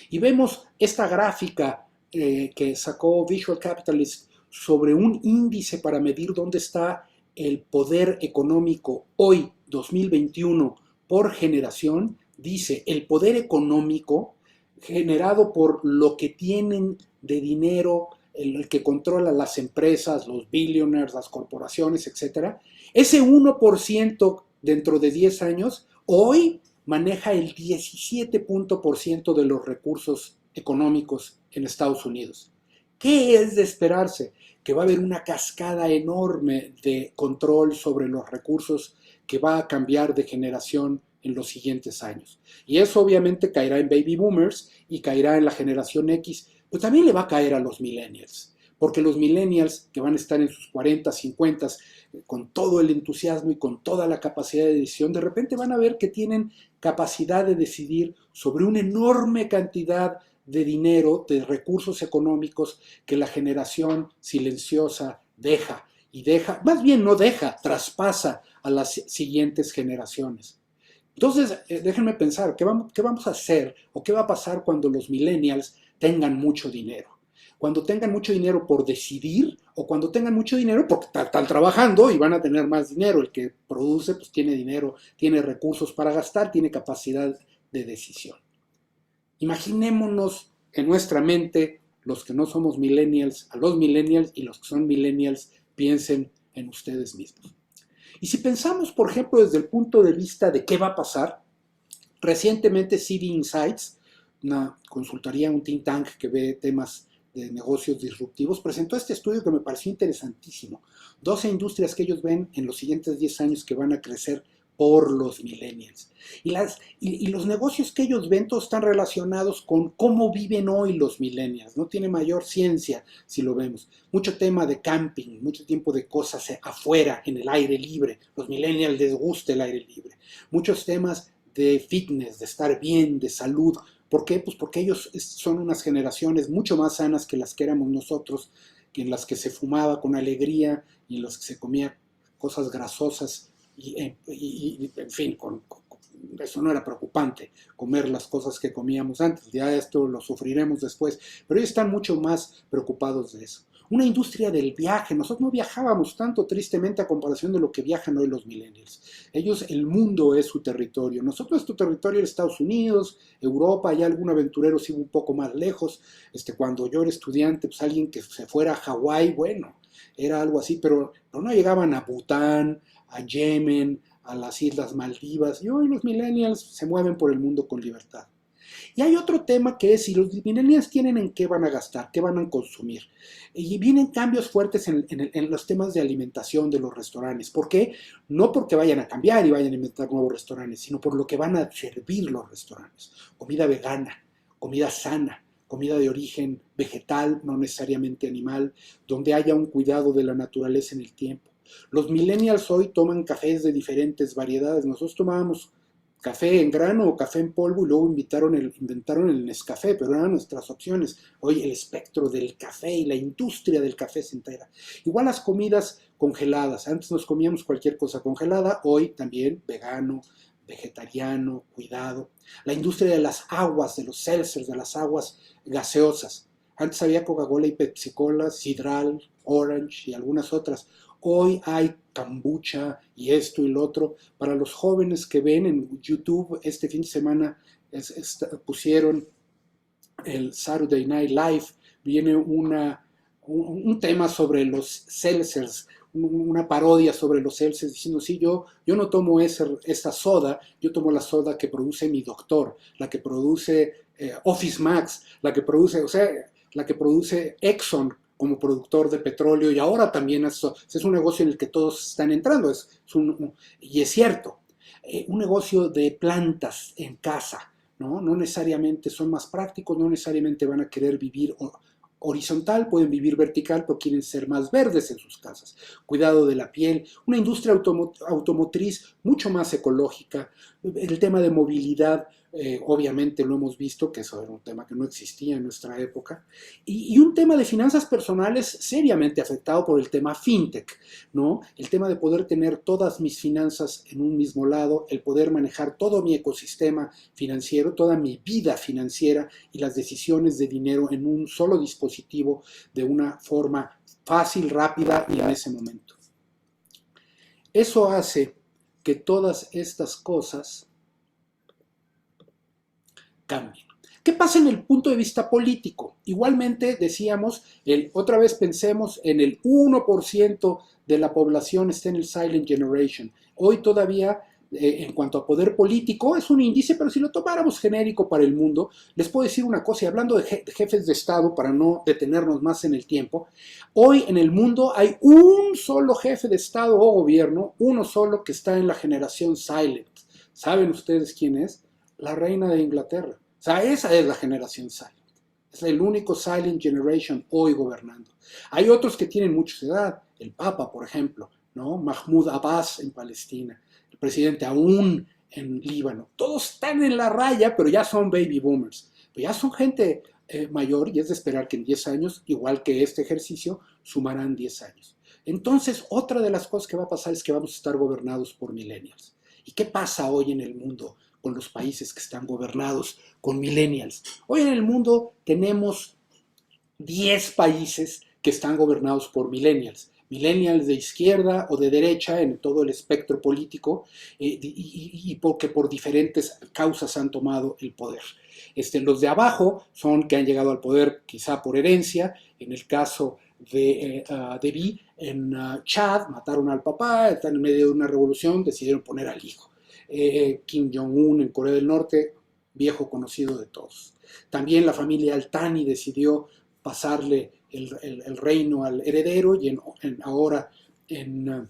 y vemos esta gráfica que sacó Visual Capitalist sobre un índice para medir dónde está el poder económico hoy, 2021, por generación, dice el poder económico generado por lo que tienen de dinero, el que controla las empresas, los billionaires, las corporaciones, etc. Ese 1% dentro de 10 años, hoy maneja el 17% de los recursos económicos en Estados Unidos. ¿Qué es de esperarse? Que va a haber una cascada enorme de control sobre los recursos que va a cambiar de generación en los siguientes años. Y eso obviamente caerá en baby boomers y caerá en la generación X, pero también le va a caer a los millennials, porque los millennials que van a estar en sus 40, 50, con todo el entusiasmo y con toda la capacidad de decisión, de repente van a ver que tienen capacidad de decidir sobre una enorme cantidad de dinero, de recursos económicos que la generación silenciosa deja, y deja, más bien no deja, traspasa a las siguientes generaciones. Entonces, déjenme pensar, ¿qué vamos a hacer o qué va a pasar cuando los millennials tengan mucho dinero? Cuando tengan mucho dinero por decidir o cuando tengan mucho dinero porque están trabajando y van a tener más dinero. El que produce pues tiene dinero, tiene recursos para gastar, tiene capacidad de decisión. Imaginémonos en nuestra mente, los que no somos millennials, a los millennials, y los que son millennials piensen en ustedes mismos. Y si pensamos, por ejemplo, desde el punto de vista de qué va a pasar, recientemente CD Insights, una consultoría, un think tank que ve temas de negocios disruptivos, presentó este estudio que me pareció interesantísimo. 12 industrias que ellos ven en los siguientes 10 años que van a crecer por los millennials. Y los negocios que ellos ven todos están relacionados con cómo viven hoy los millennials. No tiene mayor ciencia si lo vemos. Mucho tema de camping, mucho tiempo de cosas afuera, en el aire libre. Los millennials les gusta el aire libre. Muchos temas de fitness, de estar bien, de salud. ¿Por qué? Pues porque ellos son unas generaciones mucho más sanas que las que éramos nosotros, que en las que se fumaba con alegría y en las que se comía cosas grasosas y en fin, eso no era preocupante, comer las cosas que comíamos antes, ya esto lo sufriremos después, pero ellos están mucho más preocupados de eso. Una industria del viaje, nosotros no viajábamos tanto tristemente a comparación de lo que viajan hoy los millennials. Ellos, el mundo es su territorio, nosotros nuestro territorio era Estados Unidos, Europa, ya algún aventurero se iba un poco más lejos, cuando yo era estudiante, pues alguien que se fuera a Hawái, bueno, era algo así, pero no llegaban a Bután, a Yemen, a las Islas Maldivas, y hoy los millennials se mueven por el mundo con libertad. Y hay otro tema que es si los millennials tienen en qué van a gastar, qué van a consumir. Y vienen cambios fuertes en los temas de alimentación de los restaurantes. ¿Por qué? No porque vayan a cambiar y vayan a inventar nuevos restaurantes, sino por lo que van a servir los restaurantes. Comida vegana, comida sana, comida de origen vegetal, no necesariamente animal, donde haya un cuidado de la naturaleza en el tiempo. Los millennials hoy toman cafés de diferentes variedades. Nosotros tomábamos café en grano o café en polvo y luego inventaron el Nescafé, pero eran nuestras opciones. Hoy el espectro del café y la industria del café se entera. Igual las comidas congeladas. Antes nos comíamos cualquier cosa congelada, hoy también vegano, vegetariano, cuidado. La industria de las aguas, de los seltzers, de las aguas gaseosas. Antes había Coca-Cola y Pepsi-Cola, Sidral, Orange y algunas otras. Hoy hay kombucha y esto y lo otro. Para los jóvenes que ven en YouTube, este fin de semana pusieron el Saturday Night Live, viene un tema sobre los seltzers, una parodia sobre los seltzers, diciendo, sí, yo no tomo esta soda, yo tomo la soda que produce mi doctor, la que produce Office Max, la que produce Exxon como productor de petróleo, y ahora también es un negocio en el que todos están entrando, y es cierto, un negocio de plantas en casa, ¿no? No necesariamente son más prácticos, no necesariamente van a querer vivir horizontal, pueden vivir vertical, pero quieren ser más verdes en sus casas. Cuidado de la piel, una industria automotriz mucho más ecológica, el tema de movilidad, obviamente lo hemos visto, que eso era un tema que no existía en nuestra época, y un tema de finanzas personales seriamente afectado por el tema fintech, ¿no? El tema de poder tener todas mis finanzas en un mismo lado, el poder manejar todo mi ecosistema financiero, toda mi vida financiera y las decisiones de dinero en un solo dispositivo de una forma fácil, rápida y en ese momento. Eso hace que todas estas cosas cambien. ¿Qué pasa en el punto de vista político? Igualmente decíamos, otra vez pensemos en el 1% de la población está en el Silent Generation. Hoy todavía, en cuanto a poder político, es un índice, pero si lo tomáramos genérico para el mundo, les puedo decir una cosa, y hablando de jefes de Estado, para no detenernos más en el tiempo, hoy en el mundo hay un solo jefe de Estado o gobierno, uno solo que está en la generación Silent. ¿Saben ustedes quién es? La reina de Inglaterra. O sea, esa es la generación Silent. Es el único Silent Generation hoy gobernando. Hay otros que tienen mucha edad. El Papa, por ejemplo, ¿no? Mahmoud Abbas en Palestina. El presidente Aoun en Líbano. Todos están en la raya, pero ya son baby boomers. Pero ya son gente mayor y es de esperar que en 10 años, igual que este ejercicio, sumarán 10 años. Entonces, otra de las cosas que va a pasar es que vamos a estar gobernados por millennials. ¿Y qué pasa hoy en el mundo con los países que están gobernados con millennials? Hoy en el mundo tenemos 10 países que están gobernados por millennials. Millennials de izquierda o de derecha en todo el espectro político y porque por diferentes causas han tomado el poder. Los de abajo son que han llegado al poder quizá por herencia. En el caso de Deby en Chad, mataron al papá, están en medio de una revolución, decidieron poner al hijo. Kim Jong-un en Corea del Norte, viejo conocido de todos. También la familia Al-Thani decidió pasarle el reino al heredero y ahora en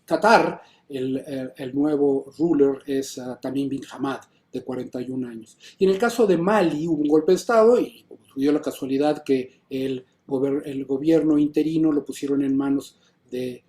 Qatar el nuevo ruler es Tamim bin Hamad, de 41 años. Y en el caso de Mali hubo un golpe de Estado y dio la casualidad que el gobierno interino lo pusieron en manos de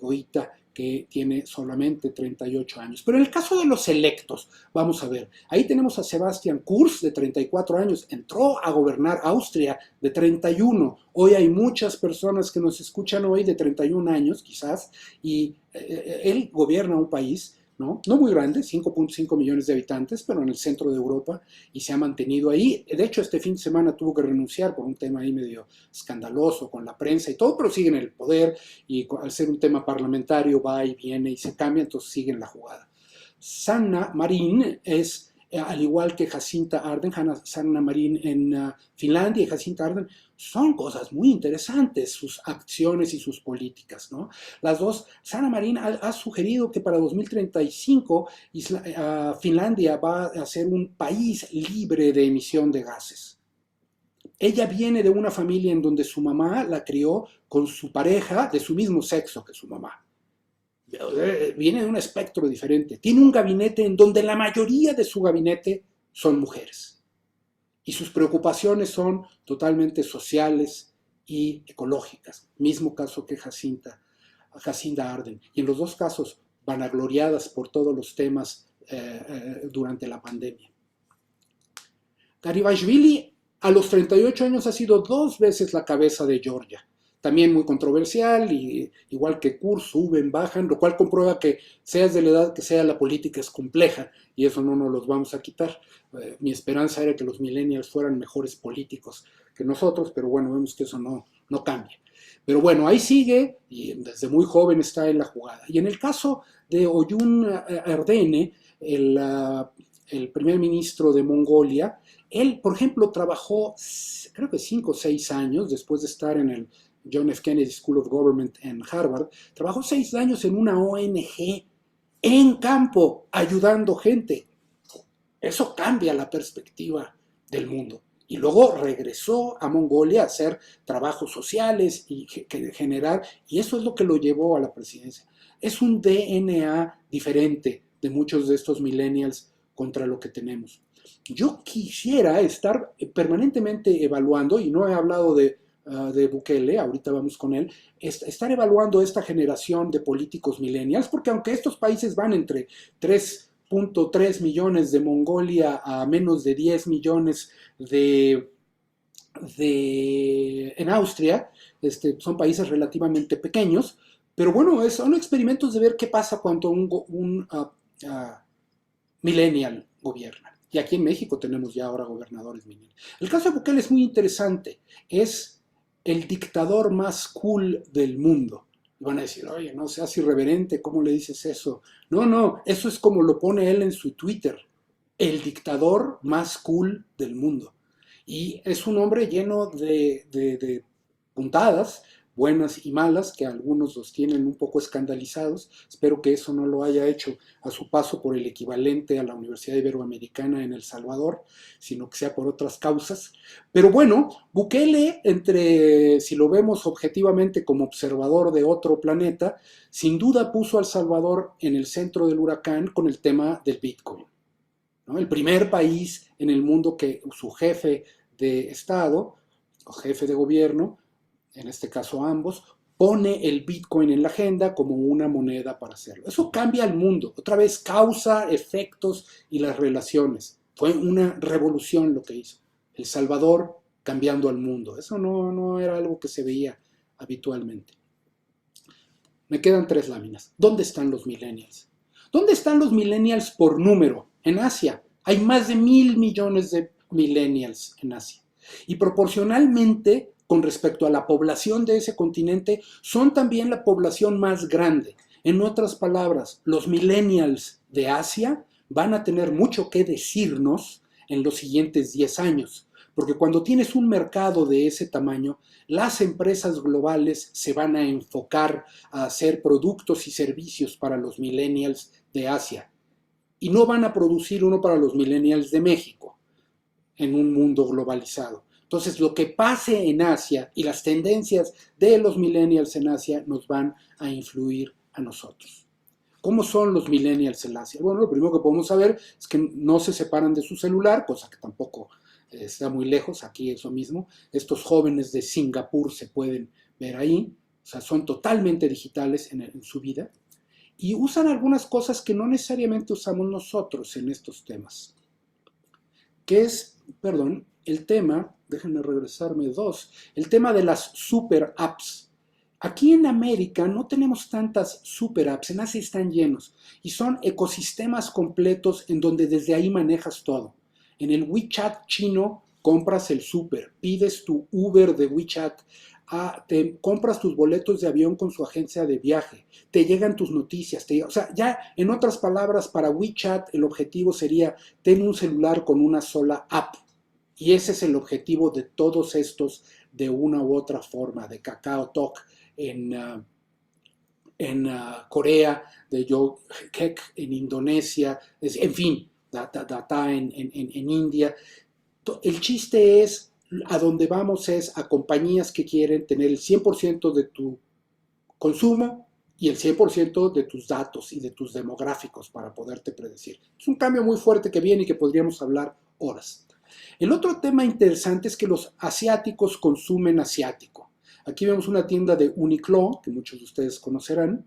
Goita, que tiene solamente 38 años. Pero en el caso de los electos, vamos a ver, ahí tenemos a Sebastian Kurz, de 34 años, entró a gobernar Austria de 31. Hoy hay muchas personas que nos escuchan hoy de 31 años, quizás, y él gobierna un país no muy grande, 5.5 millones de habitantes, pero en el centro de Europa, y se ha mantenido ahí. De hecho, este fin de semana tuvo que renunciar por un tema ahí medio escandaloso con la prensa y todo, pero sigue en el poder, y al ser un tema parlamentario va y viene y se cambia, entonces sigue en la jugada. Sanna Marin es, al igual que Jacinta Ardern, Sanna Marin en Finlandia y Jacinta Ardern, son cosas muy interesantes, sus acciones y sus políticas, ¿no? Las dos, Sanna Marin ha sugerido que para 2035 Finlandia va a ser un país libre de emisión de gases. Ella viene de una familia en donde su mamá la crió con su pareja de su mismo sexo que su mamá. Viene de un espectro diferente. Tiene un gabinete en donde la mayoría de su gabinete son mujeres. Y sus preocupaciones son totalmente sociales y ecológicas. Mismo caso que Jacinta Ardern. Y en los dos casos, vanagloriadas por todos los temas durante la pandemia. Garibashvili a los 38 años ha sido 2 veces la cabeza de Georgia. También muy controversial, y igual que Kurz, suben, bajan, lo cual comprueba que seas de la edad que sea, la política es compleja, y eso no nos los vamos a quitar. Mi esperanza era que los millennials fueran mejores políticos que nosotros, pero bueno, vemos que eso no cambia. Pero bueno, ahí sigue, y desde muy joven está en la jugada. Y en el caso de Oyun Erdene, el primer ministro de Mongolia, él, por ejemplo, trabajó, creo que 5 o 6 años, después de estar en el John F. Kennedy School of Government en Harvard, trabajó 6 años en una ONG en campo, ayudando gente. Eso cambia la perspectiva del mundo. Y luego regresó a Mongolia a hacer trabajos sociales y generar, y eso es lo que lo llevó a la presidencia. Es un DNA diferente de muchos de estos millennials contra lo que tenemos. Yo quisiera estar permanentemente evaluando, y no he hablado de Bukele, ahorita vamos con él, estar evaluando esta generación de políticos millennials, porque aunque estos países van entre 3.3 millones de Mongolia a menos de 10 millones en Austria, son países relativamente pequeños, pero bueno, son experimentos de ver qué pasa cuando un millennial gobierna. Y aquí en México tenemos ya ahora gobernadores millennials. El caso de Bukele es muy interesante. Es el dictador más cool del mundo. Y van a decir, oye, no seas irreverente, ¿cómo le dices eso? No, eso es como lo pone él en su Twitter. El dictador más cool del mundo. Y es un hombre lleno de puntadas, buenas y malas, que algunos los tienen un poco escandalizados. Espero que eso no lo haya hecho a su paso por el equivalente a la Universidad Iberoamericana en El Salvador, sino que sea por otras causas. Pero bueno, Bukele, si lo vemos objetivamente como observador de otro planeta, sin duda puso a El Salvador en el centro del huracán con el tema del Bitcoin, ¿no? El primer país en el mundo que su jefe de Estado o jefe de gobierno, en este caso ambos, pone el Bitcoin en la agenda como una moneda para hacerlo. Eso cambia el mundo. Otra vez, causa, efectos y las relaciones. Fue una revolución lo que hizo. El Salvador cambiando al mundo. Eso no era algo que se veía habitualmente. Me quedan 3 láminas. ¿Dónde están los millennials? ¿Dónde están los millennials por número? En Asia. Hay más de 1.000 millones de millennials en Asia. Y proporcionalmente, con respecto a la población de ese continente, son también la población más grande. En otras palabras, los millennials de Asia van a tener mucho que decirnos en los siguientes 10 años. Porque cuando tienes un mercado de ese tamaño, las empresas globales se van a enfocar a hacer productos y servicios para los millennials de Asia. Y no van a producir uno para los millennials de México en un mundo globalizado. Entonces, lo que pase en Asia y las tendencias de los millennials en Asia nos van a influir a nosotros. ¿Cómo son los millennials en Asia? Bueno, lo primero que podemos saber es que no se separan de su celular, cosa que tampoco está muy lejos, aquí es lo mismo. Estos jóvenes de Singapur se pueden ver ahí, o sea, son totalmente digitales en su vida. y usan algunas cosas que no necesariamente usamos nosotros en estos temas, que es, perdón, el tema, déjenme regresarme dos, el tema de las super apps. Aquí en América no tenemos tantas super apps, en Asia están llenos y son ecosistemas completos en donde desde ahí manejas todo. En el WeChat chino compras el super, pides tu Uber de WeChat, te compras tus boletos de avión con su agencia de viaje, te llegan tus noticias, o sea, ya en otras palabras, para WeChat el objetivo sería tener un celular con una sola app. Y ese es el objetivo de todos estos de una u otra forma, de KakaoTalk en Corea, de YoKek en Indonesia, en fin, Data en India. El chiste es, a donde vamos es a compañías que quieren tener el 100% de tu consumo y el 100% de tus datos y de tus demográficos para poderte predecir. Es un cambio muy fuerte que viene y que podríamos hablar horas. El otro tema interesante es que los asiáticos consumen asiático. Aquí vemos una tienda de Uniqlo, que muchos de ustedes conocerán,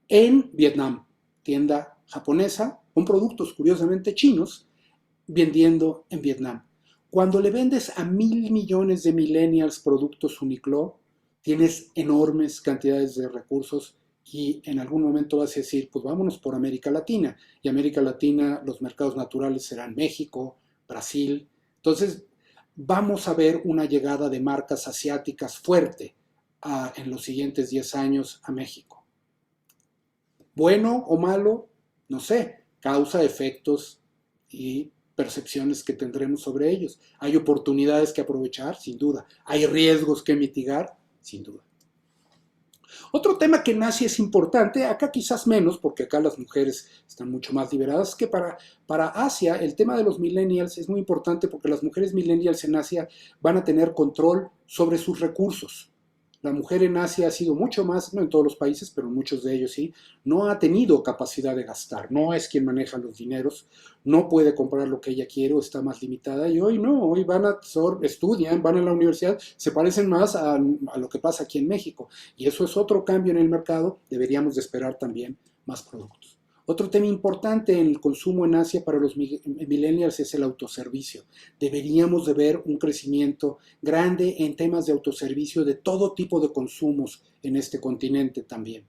en Vietnam. Tienda japonesa, con productos curiosamente chinos, vendiendo en Vietnam. Cuando le vendes a 1.000 millones de millennials productos Uniqlo, tienes enormes cantidades de recursos y en algún momento vas a decir, pues vámonos por América Latina. Y América Latina, los mercados naturales serán México, Brasil. Entonces, vamos a ver una llegada de marcas asiáticas fuerte en los siguientes 10 años a México. Bueno o malo, no sé, causa, efectos y percepciones que tendremos sobre ellos. Hay oportunidades que aprovechar, sin duda. Hay riesgos que mitigar, sin duda. Otro tema que en Asia es importante, acá quizás menos, porque acá las mujeres están mucho más liberadas, es que para Asia el tema de los millennials es muy importante porque las mujeres millennials en Asia van a tener control sobre sus recursos. La mujer en Asia ha sido mucho más, no en todos los países, pero en muchos de ellos sí, no ha tenido capacidad de gastar, no es quien maneja los dineros, no puede comprar lo que ella quiere o está más limitada y hoy no, hoy estudian, van a la universidad, se parecen más a lo que pasa aquí en México y eso es otro cambio en el mercado, deberíamos de esperar también más productos. Otro tema importante en el consumo en Asia para los millennials es el autoservicio. Deberíamos de ver un crecimiento grande en temas de autoservicio de todo tipo de consumos en este continente también.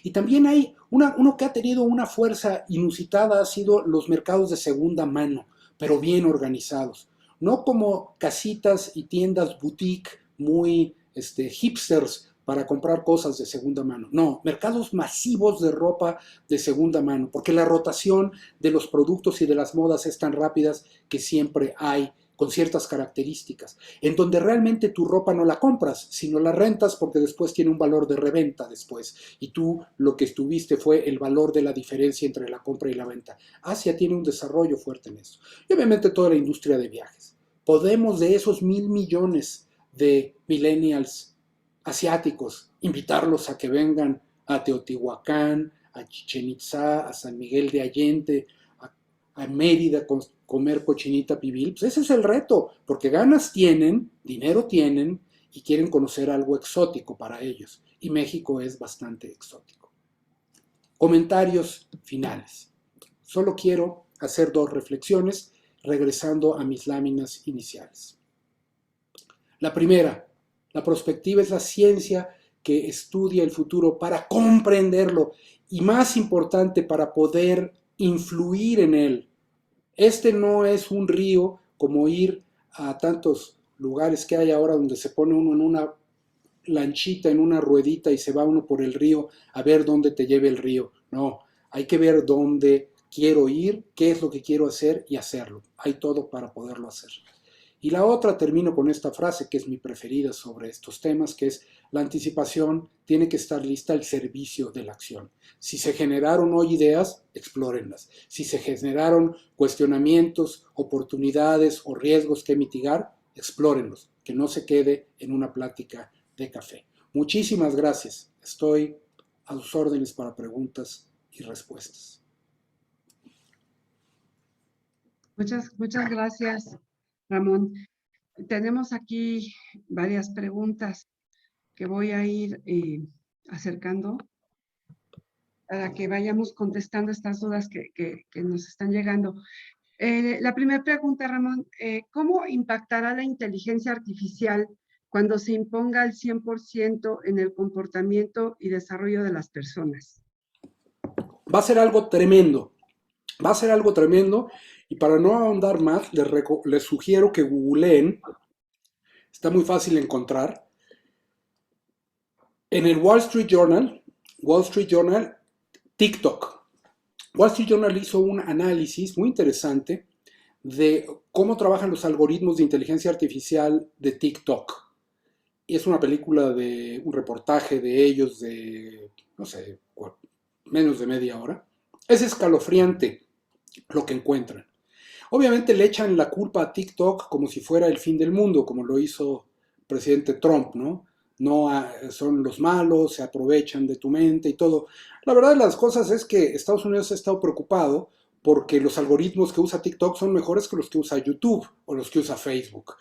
Y también hay uno que ha tenido una fuerza inusitada, ha sido los mercados de segunda mano, pero bien organizados. No como casitas y tiendas boutique muy hipsters para comprar cosas de segunda mano. No, mercados masivos de ropa de segunda mano, porque la rotación de los productos y de las modas es tan rápidas que siempre hay con ciertas características, en donde realmente tu ropa no la compras, sino la rentas porque después tiene un valor de reventa después, y tú lo que estuviste fue el valor de la diferencia entre la compra y la venta. Asia tiene un desarrollo fuerte en eso. Y obviamente toda la industria de viajes. Podemos de esos 1.000 millones de millennials asiáticos invitarlos a que vengan a Teotihuacán, a Chichen Itzá, a San Miguel de Allende, a Mérida, comer cochinita pibil, pues ese es el reto, porque ganas tienen, dinero tienen y quieren conocer algo exótico para ellos. Y México es bastante exótico. Comentarios finales. Solo quiero hacer dos reflexiones regresando a mis láminas iniciales. La primera, la prospectiva es la ciencia que estudia el futuro para comprenderlo y, más importante, para poder influir en él. Este no es un río como ir a tantos lugares que hay ahora donde se pone uno en una lanchita, en una ruedita y se va uno por el río a ver dónde te lleve el río. No, hay que ver dónde quiero ir, qué es lo que quiero hacer y hacerlo. Hay todo para poderlo hacer. Y la otra, termino con esta frase que es mi preferida sobre estos temas, que es: la anticipación tiene que estar lista al servicio de la acción. Si se generaron hoy ideas, explórenlas. Si se generaron cuestionamientos, oportunidades o riesgos que mitigar, explórenlos. Que no se quede en una plática de café. Muchísimas gracias. Estoy a sus órdenes para preguntas y respuestas. Muchas gracias, Ramón. Tenemos aquí varias preguntas que voy a ir acercando. para que vayamos contestando estas dudas que nos están llegando. La primera pregunta, Ramón, ¿cómo impactará la inteligencia artificial cuando se imponga al 100% en el comportamiento y desarrollo de las personas? Va a ser algo tremendo, va a ser algo tremendo, y para no ahondar más, les sugiero que googleen, está muy fácil de encontrar, en el Wall Street Journal, TikTok. Wall Street Journal hizo un análisis muy interesante de cómo trabajan los algoritmos de inteligencia artificial de TikTok. Y es una película de un reportaje de ellos de, no sé, menos de media hora. Es escalofriante lo que encuentran. Obviamente le echan la culpa a TikTok como si fuera el fin del mundo, como lo hizo el presidente Trump, ¿no? No son los malos, se aprovechan de tu mente y todo. La verdad de las cosas es que Estados Unidos ha estado preocupado porque los algoritmos que usa TikTok son mejores que los que usa YouTube o los que usa Facebook.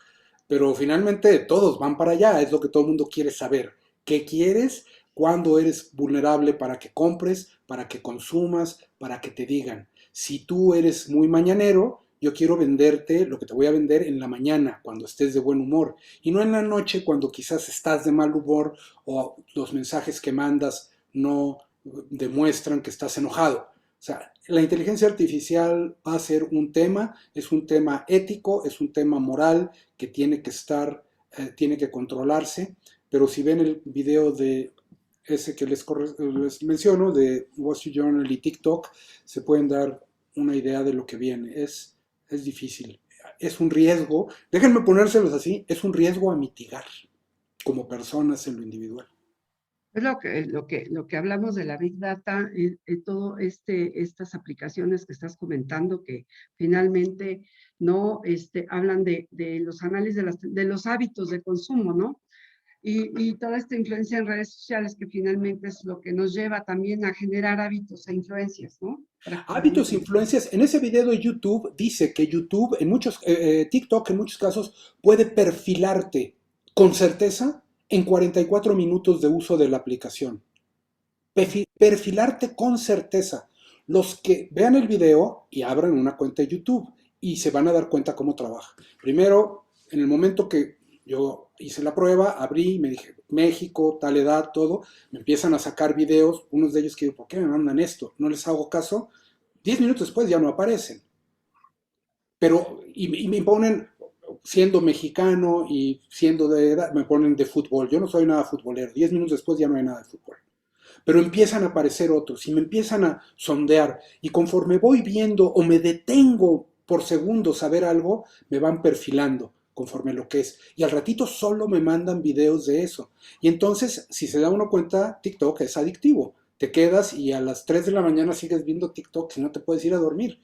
Pero finalmente todos van para allá, es lo que todo el mundo quiere saber. ¿Qué quieres? ¿Cuándo eres vulnerable para que compres, para que consumas, para que te digan? Si tú eres muy mañanero, yo quiero venderte lo que te voy a vender en la mañana, cuando estés de buen humor, y no en la noche cuando quizás estás de mal humor o los mensajes que mandas no demuestran que estás enojado. O sea, la inteligencia artificial va a ser un tema, es un tema ético, es un tema moral que tiene que estar, tiene que controlarse, pero si ven el video de ese que les menciono, de Wall Street Journal y TikTok, se pueden dar una idea de lo que viene. Es difícil, es un riesgo, déjenme ponérselos así, es un riesgo a mitigar como personas en lo individual. Es lo que hablamos de la Big Data, todo estas aplicaciones que estás comentando, que finalmente no hablan de los análisis de los hábitos de consumo, ¿no? Y toda esta influencia en redes sociales, que finalmente es lo que nos lleva también a generar hábitos e influencias, ¿no? Hábitos, influencias. En ese video de YouTube dice que YouTube, TikTok en muchos casos puede perfilarte con certeza en 44 minutos de uso de la aplicación. Perfilarte con certeza. Los que vean el video y abran una cuenta de YouTube y se van a dar cuenta cómo trabaja. Primero, en el momento que yo hice la prueba, abrí, me dije, México, tal edad, todo, me empiezan a sacar videos, unos de ellos que digo, ¿por qué me mandan esto? No les hago caso, 10 minutos después ya no aparecen. Pero, y me ponen, siendo mexicano y siendo de edad, me ponen de fútbol. Yo no soy nada futbolero, 10 minutos después ya no hay nada de fútbol. Pero empiezan a aparecer otros y me empiezan a sondear. Y conforme voy viendo o me detengo por segundos a ver algo, me van perfilando conforme lo que es. Y al ratito solo me mandan videos de eso. Y entonces, si se da uno cuenta, TikTok es adictivo. Te quedas y a las 3 de la mañana sigues viendo TikTok y no te puedes ir a dormir.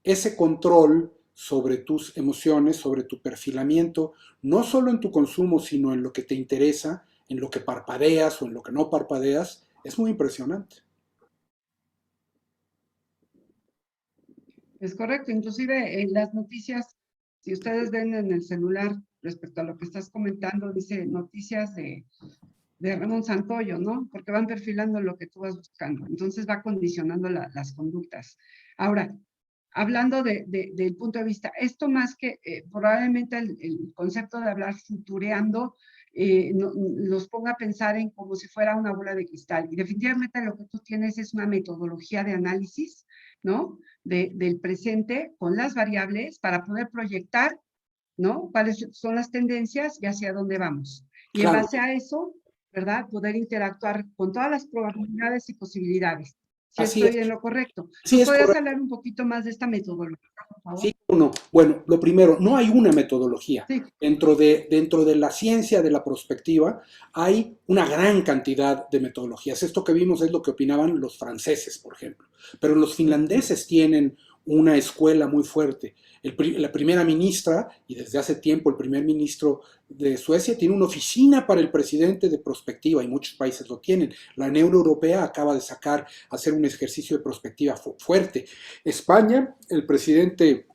Ese control sobre tus emociones, sobre tu perfilamiento, no solo en tu consumo, sino en lo que te interesa, en lo que parpadeas o en lo que no parpadeas, es muy impresionante. Es correcto, inclusive en las noticias, si ustedes ven en el celular respecto a lo que estás comentando, dice noticias de Ramón Santoyo, ¿no? Porque van perfilando lo que tú vas buscando, entonces va condicionando las conductas. Ahora, hablando del punto de vista, esto más que probablemente el concepto de hablar futureando los ponga a pensar en como si fuera una bola de cristal. Y definitivamente lo que tú tienes es una metodología de análisis, ¿no? Del presente con las variables para poder proyectar, ¿no? ¿Cuáles son las tendencias y hacia dónde vamos? Y en Claro, base a eso, ¿verdad? Poder interactuar con todas las probabilidades y posibilidades. Si así es. estoy en lo correcto. Sí, ¿Nos es podrías correcto. hablar un poquito más de esta metodología, por favor? Sí o no. Bueno, lo primero, no hay una metodología. Sí, Dentro de la ciencia de la prospectiva hay una gran cantidad de metodologías. Esto que vimos es lo que opinaban los franceses, por ejemplo. Pero los finlandeses tienen una escuela muy fuerte. La primera ministra, y desde hace tiempo el primer ministro de Suecia, tiene una oficina para el presidente de prospectiva, y muchos países lo tienen. La Unión Europea acaba de hacer un ejercicio de prospectiva fuerte. España, el presidente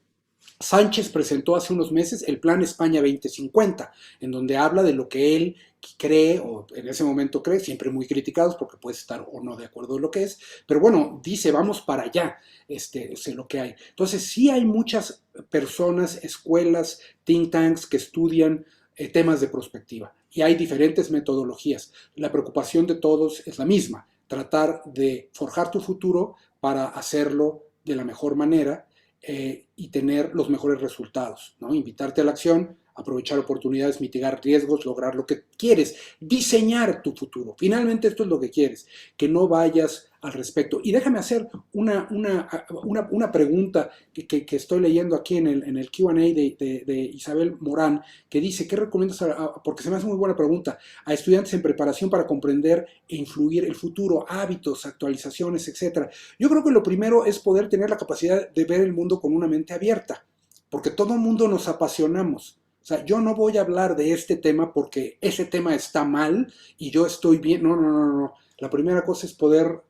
Sánchez presentó hace unos meses el Plan España 2050, en donde habla de lo que él cree, o en ese momento cree, siempre muy criticados porque puede estar o no de acuerdo en lo que es, pero bueno, dice, vamos para allá, es lo que hay. Entonces, sí hay muchas personas, escuelas, think tanks que estudian temas de prospectiva y hay diferentes metodologías. La preocupación de todos es la misma, tratar de forjar tu futuro para hacerlo de la mejor manera y tener los mejores resultados, ¿no? Invitarte a la acción, aprovechar oportunidades, mitigar riesgos, lograr lo que quieres, diseñar tu futuro. Finalmente esto es lo que quieres, que no vayas al respecto. Y déjame hacer una pregunta que estoy leyendo aquí en el Q&A de Isabel Morán, que dice, ¿qué recomiendas? Porque se me hace muy buena pregunta, a estudiantes en preparación para comprender e influir el futuro, hábitos, actualizaciones, etcétera. Yo creo que lo primero es poder tener la capacidad de ver el mundo con una mente abierta, porque todo el mundo nos apasionamos. O sea, yo no voy a hablar de este tema porque ese tema está mal y yo estoy bien. No, no, no, no. La primera cosa es poder,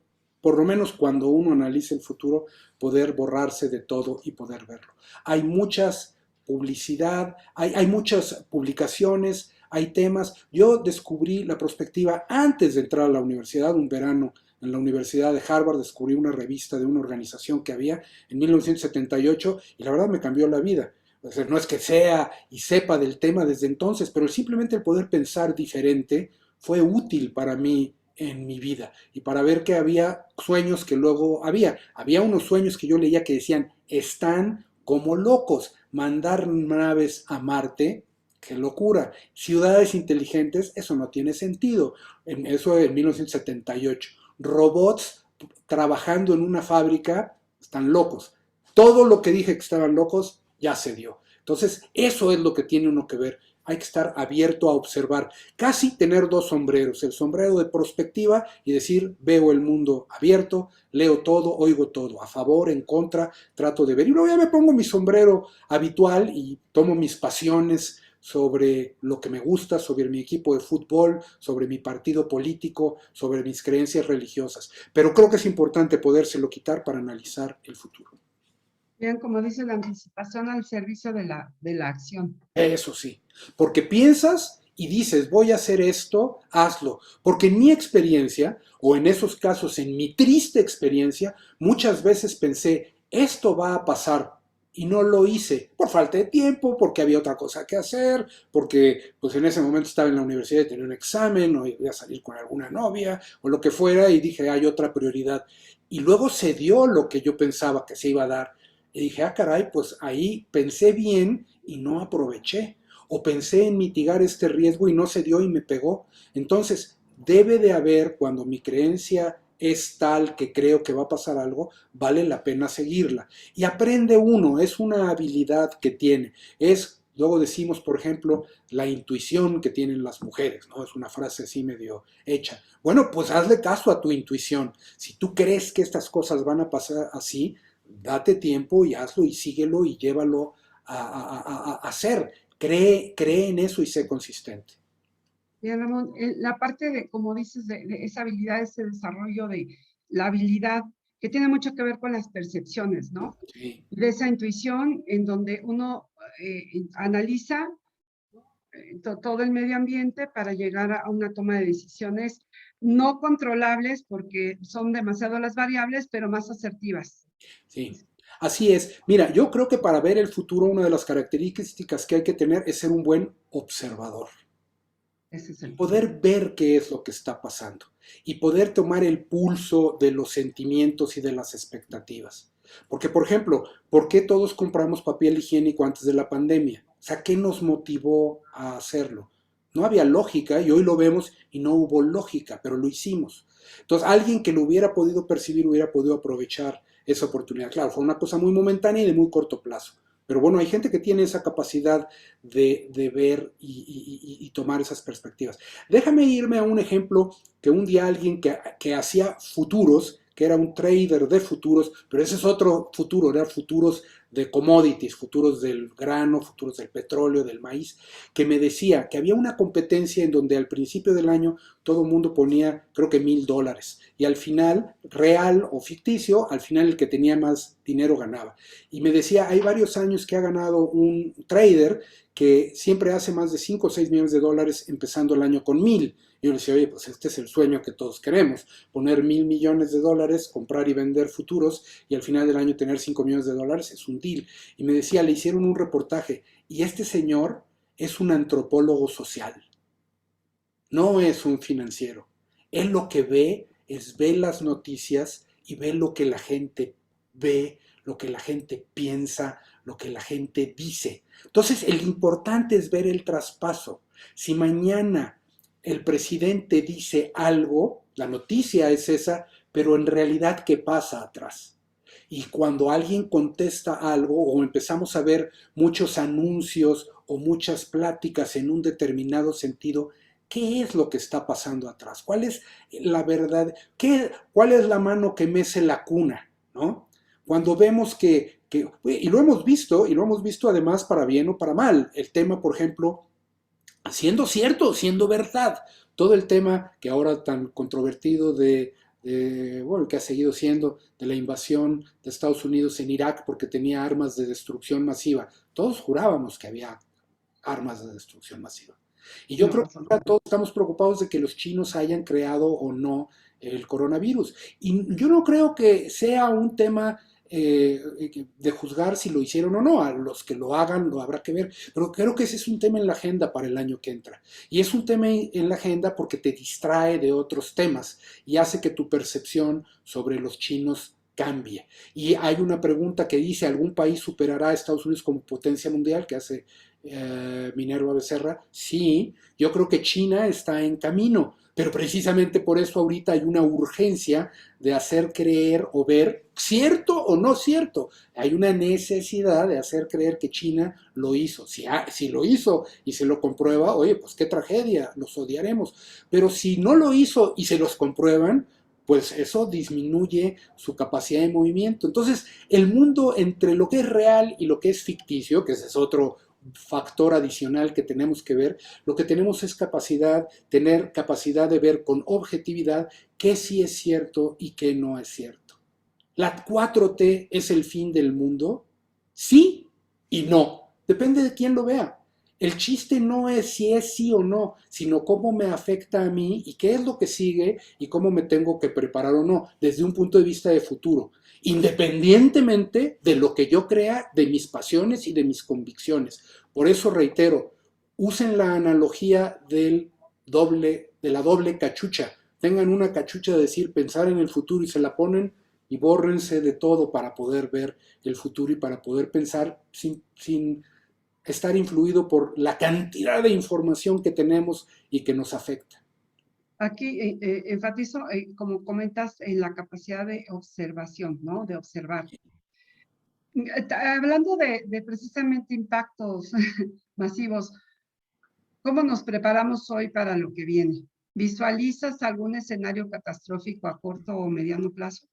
por lo menos cuando uno analiza el futuro, poder borrarse de todo y poder verlo. Hay muchas publicidad, hay muchas publicaciones, hay temas. Yo descubrí la perspectiva antes de entrar a la universidad, un verano en la Universidad de Harvard, descubrí una revista de una organización que había en 1978 y la verdad me cambió la vida. O sea, no es que sea y sepa del tema desde entonces, pero simplemente el poder pensar diferente fue útil para mí en mi vida y para ver que había sueños que luego había unos sueños que yo leía que decían, están como locos, mandar naves a Marte, qué locura, ciudades inteligentes, eso no tiene sentido, eso en 1978, robots trabajando en una fábrica, están locos, todo lo que dije que estaban locos ya se dio. Entonces, eso es lo que tiene uno que ver. Hay que estar abierto a observar, casi tener dos sombreros, el sombrero de prospectiva y decir, veo el mundo abierto, leo todo, oigo todo, a favor, en contra, trato de ver. Y luego ya me pongo mi sombrero habitual y tomo mis pasiones sobre lo que me gusta, sobre mi equipo de fútbol, sobre mi partido político, sobre mis creencias religiosas. Pero creo que es importante podérselo quitar para analizar el futuro. Bien, como dice, la anticipación al servicio de la acción. Eso sí, porque piensas y dices, voy a hacer esto, hazlo. Porque en mi experiencia, o en esos casos, en mi triste experiencia, muchas veces pensé, esto va a pasar. Y no lo hice por falta de tiempo, porque había otra cosa que hacer, porque pues en ese momento estaba en la universidad y tenía un examen, o iba a salir con alguna novia, o lo que fuera, y dije, hay otra prioridad. Y luego se dio lo que yo pensaba que se iba a dar. Y dije, ah, caray, pues ahí pensé bien y no aproveché. O pensé en mitigar este riesgo y no se dio y me pegó. Entonces, debe de haber, cuando mi creencia es tal que creo que va a pasar algo, vale la pena seguirla. Y aprende uno, es una habilidad que tiene. Luego decimos, por ejemplo, la intuición que tienen las mujeres, ¿no? Es una frase así medio hecha. Bueno, pues hazle caso a tu intuición. Si tú crees que estas cosas van a pasar así, date tiempo y hazlo y síguelo y llévalo a hacer. Cree en eso y sé consistente. Bien, Ramón, la parte de, como dices, de esa habilidad, ese desarrollo de la habilidad, que tiene mucho que ver con las percepciones, ¿no? Sí. De esa intuición en donde uno analiza todo el medio ambiente para llegar a una toma de decisiones no controlables porque son demasiado las variables, pero más asertivas. Sí, así es. Mira, yo creo que para ver el futuro una de las características que hay que tener es ser un buen observador Ese es y el punto. poder ver qué es lo que está pasando y poder tomar el pulso de los sentimientos y de las expectativas. Porque, por ejemplo, ¿por qué todos compramos papel higiénico antes de la pandemia? O sea, ¿qué nos motivó a hacerlo? No había lógica y hoy lo vemos y no hubo lógica, pero lo hicimos. Entonces, alguien que lo hubiera podido percibir hubiera podido aprovechar esa oportunidad. Claro, fue una cosa muy momentánea y de muy corto plazo. Pero bueno, hay gente que tiene esa capacidad de ver y tomar esas perspectivas. Déjame irme a un ejemplo que un día alguien que hacía futuros, que era un trader de futuros, pero ese es otro futuro, eran futuros de commodities, futuros del grano, futuros del petróleo, del maíz, que me decía que había una competencia en donde al principio del año todo el mundo ponía, creo que $1,000, y al final, real o ficticio, al final el que tenía más dinero ganaba. Y me decía, hay varios años que ha ganado un trader que siempre hace más de 5 o 6 millones de dólares empezando el año con 1,000. Y yo le decía, oye, pues este es el sueño que todos queremos, poner 1,000 millones de dólares, comprar y vender futuros y al final del año tener 5 millones de dólares, es un deal. Y me decía, le hicieron un reportaje y este señor es un antropólogo social, no es un financiero. Él lo que ve es ve las noticias y ve lo que la gente ve, lo que la gente piensa, lo que la gente dice. Entonces, el importante es ver el traspaso. Si mañana el presidente dice algo, la noticia es esa, pero en realidad, ¿qué pasa atrás? Y cuando alguien contesta algo o empezamos a ver muchos anuncios o muchas pláticas en un determinado sentido, ¿qué es lo que está pasando atrás? ¿Cuál es la verdad? ¿Cuál es la mano que mece la cuna? ¿No? Cuando vemos y lo hemos visto además para bien o para mal, el tema, por ejemplo, siendo cierto, siendo verdad, todo el tema que ahora tan controvertido bueno, que ha seguido siendo de la invasión de Estados Unidos en Irak porque tenía armas de destrucción masiva. Todos jurábamos que había armas de destrucción masiva. Y yo creo que ahora todos estamos preocupados de que los chinos hayan creado o no el coronavirus. Y yo no creo que sea un tema de juzgar si lo hicieron o no. A los que lo hagan lo habrá que ver. Pero creo que ese es un tema en la agenda para el año que entra. Y es un tema en la agenda porque te distrae de otros temas y hace que tu percepción sobre los chinos cambie. Y hay una pregunta que dice, ¿algún país superará a Estados Unidos como potencia mundial? Que hace Minerva Becerra. Sí, yo creo que China está en camino, pero precisamente por eso ahorita hay una urgencia de hacer creer o ver, cierto o no cierto, hay una necesidad de hacer creer que China lo hizo. Si lo hizo y se lo comprueba, oye, pues qué tragedia, los odiaremos, pero si no lo hizo y se los comprueban, pues eso disminuye su capacidad de movimiento. Entonces, el mundo entre lo que es real y lo que es ficticio, que ese es otro factor adicional que tenemos que ver, lo que tenemos es tener capacidad de ver con objetividad qué sí es cierto y qué no es cierto. ¿La 4T es el fin del mundo? Sí y no. Depende de quién lo vea. El chiste no es si es sí o no, sino cómo me afecta a mí y qué es lo que sigue y cómo me tengo que preparar o no, desde un punto de vista de futuro, independientemente de lo que yo crea, de mis pasiones y de mis convicciones. Por eso reitero, usen la analogía de la doble cachucha. Tengan una cachucha de decir pensar en el futuro y se la ponen y bórrense de todo para poder ver el futuro y para poder pensar sin estar influido por la cantidad de información que tenemos y que nos afecta. Aquí enfatizo, como comentas, en la capacidad de observación, ¿no? De observar. Hablando de precisamente impactos masivos, ¿cómo nos preparamos hoy para lo que viene? ¿Visualizas algún escenario catastrófico a corto o mediano plazo?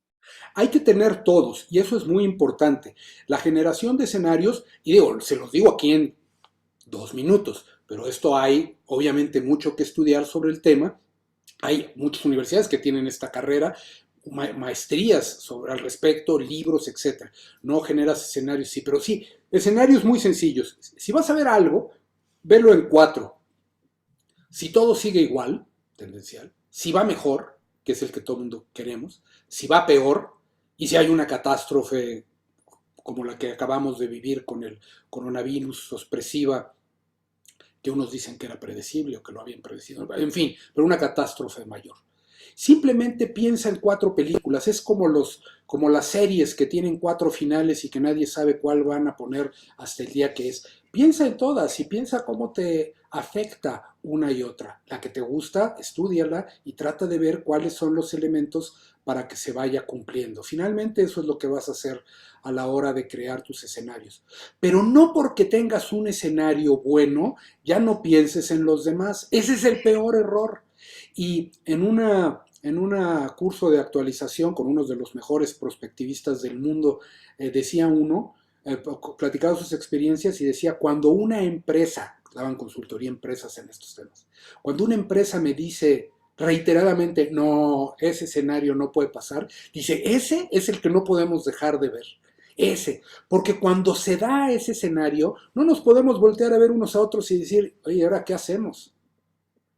Hay que tener todos, y eso es muy importante. La generación de escenarios, y digo, se los digo aquí en 2 minutos, pero esto hay obviamente mucho que estudiar sobre el tema. Hay muchas universidades que tienen esta carrera, maestrías sobre al respecto, libros, etc. No generas escenarios, sí, pero sí, escenarios muy sencillos. Si vas a ver algo, velo en 4. Si todo sigue igual, tendencial, si va mejor, que es el que todo el mundo queremos, si va peor, y si hay una catástrofe como la que acabamos de vivir con el coronavirus, sorpresiva, que unos dicen que era predecible o que lo habían predecido, en fin, pero una catástrofe mayor. Simplemente piensa en 4 películas, es como las series que tienen 4 finales y que nadie sabe cuál van a poner hasta el día que es. Piensa en todas y piensa cómo te afecta una y otra. La que te gusta, estúdiala y trata de ver cuáles son los elementos para que se vaya cumpliendo. Finalmente eso es lo que vas a hacer a la hora de crear tus escenarios. Pero no porque tengas un escenario bueno, ya no pienses en los demás. Ese es el peor error. Y en en un curso de actualización con uno de los mejores prospectivistas del mundo, decía uno, platicaba sus experiencias y decía, cuando una empresa, daban consultoría a empresas en estos temas, cuando una empresa me dice reiteradamente, no, ese escenario no puede pasar, dice, ese es el que no podemos dejar de ver. Ese, porque cuando se da ese escenario, no nos podemos voltear a ver unos a otros y decir, oye, ¿ahora qué hacemos?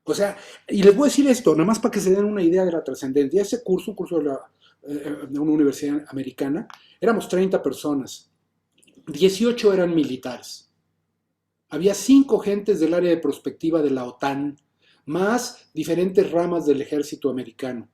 O sea, y les voy a decir esto, nada más para que se den una idea de la trascendencia. Ese curso, un curso de una universidad americana, éramos 30 personas, 18 eran militares. Había 5 gentes del área de prospectiva de la OTAN, más diferentes ramas del ejército americano.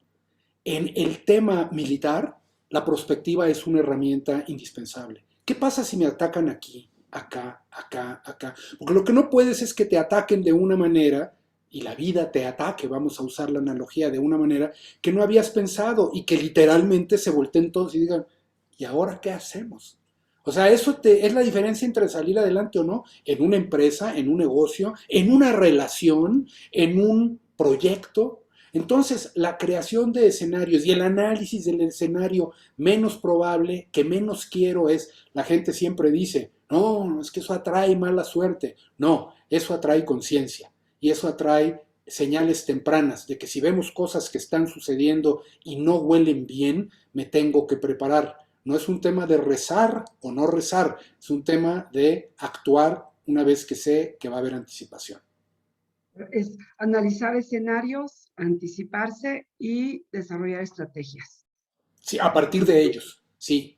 En el tema militar, la prospectiva es una herramienta indispensable. ¿Qué pasa si me atacan aquí, acá, acá, acá? Porque lo que no puedes es que te ataquen de una manera y la vida te ataque, vamos a usar la analogía, de una manera que no habías pensado y que literalmente se volteen todos y digan, ¿y ahora qué hacemos? O sea, es la diferencia entre salir adelante o no en una empresa, en un negocio, en una relación, en un proyecto. Entonces, la creación de escenarios y el análisis del escenario menos probable, que menos quiero es, la gente siempre dice, no, es que eso atrae mala suerte. No, eso atrae conciencia y eso atrae señales tempranas de que si vemos cosas que están sucediendo y no huelen bien, me tengo que preparar. No es un tema de rezar o no rezar, es un tema de actuar una vez que sé que va a haber anticipación. Es analizar escenarios, anticiparse y desarrollar estrategias. Sí, a partir de ellos, sí.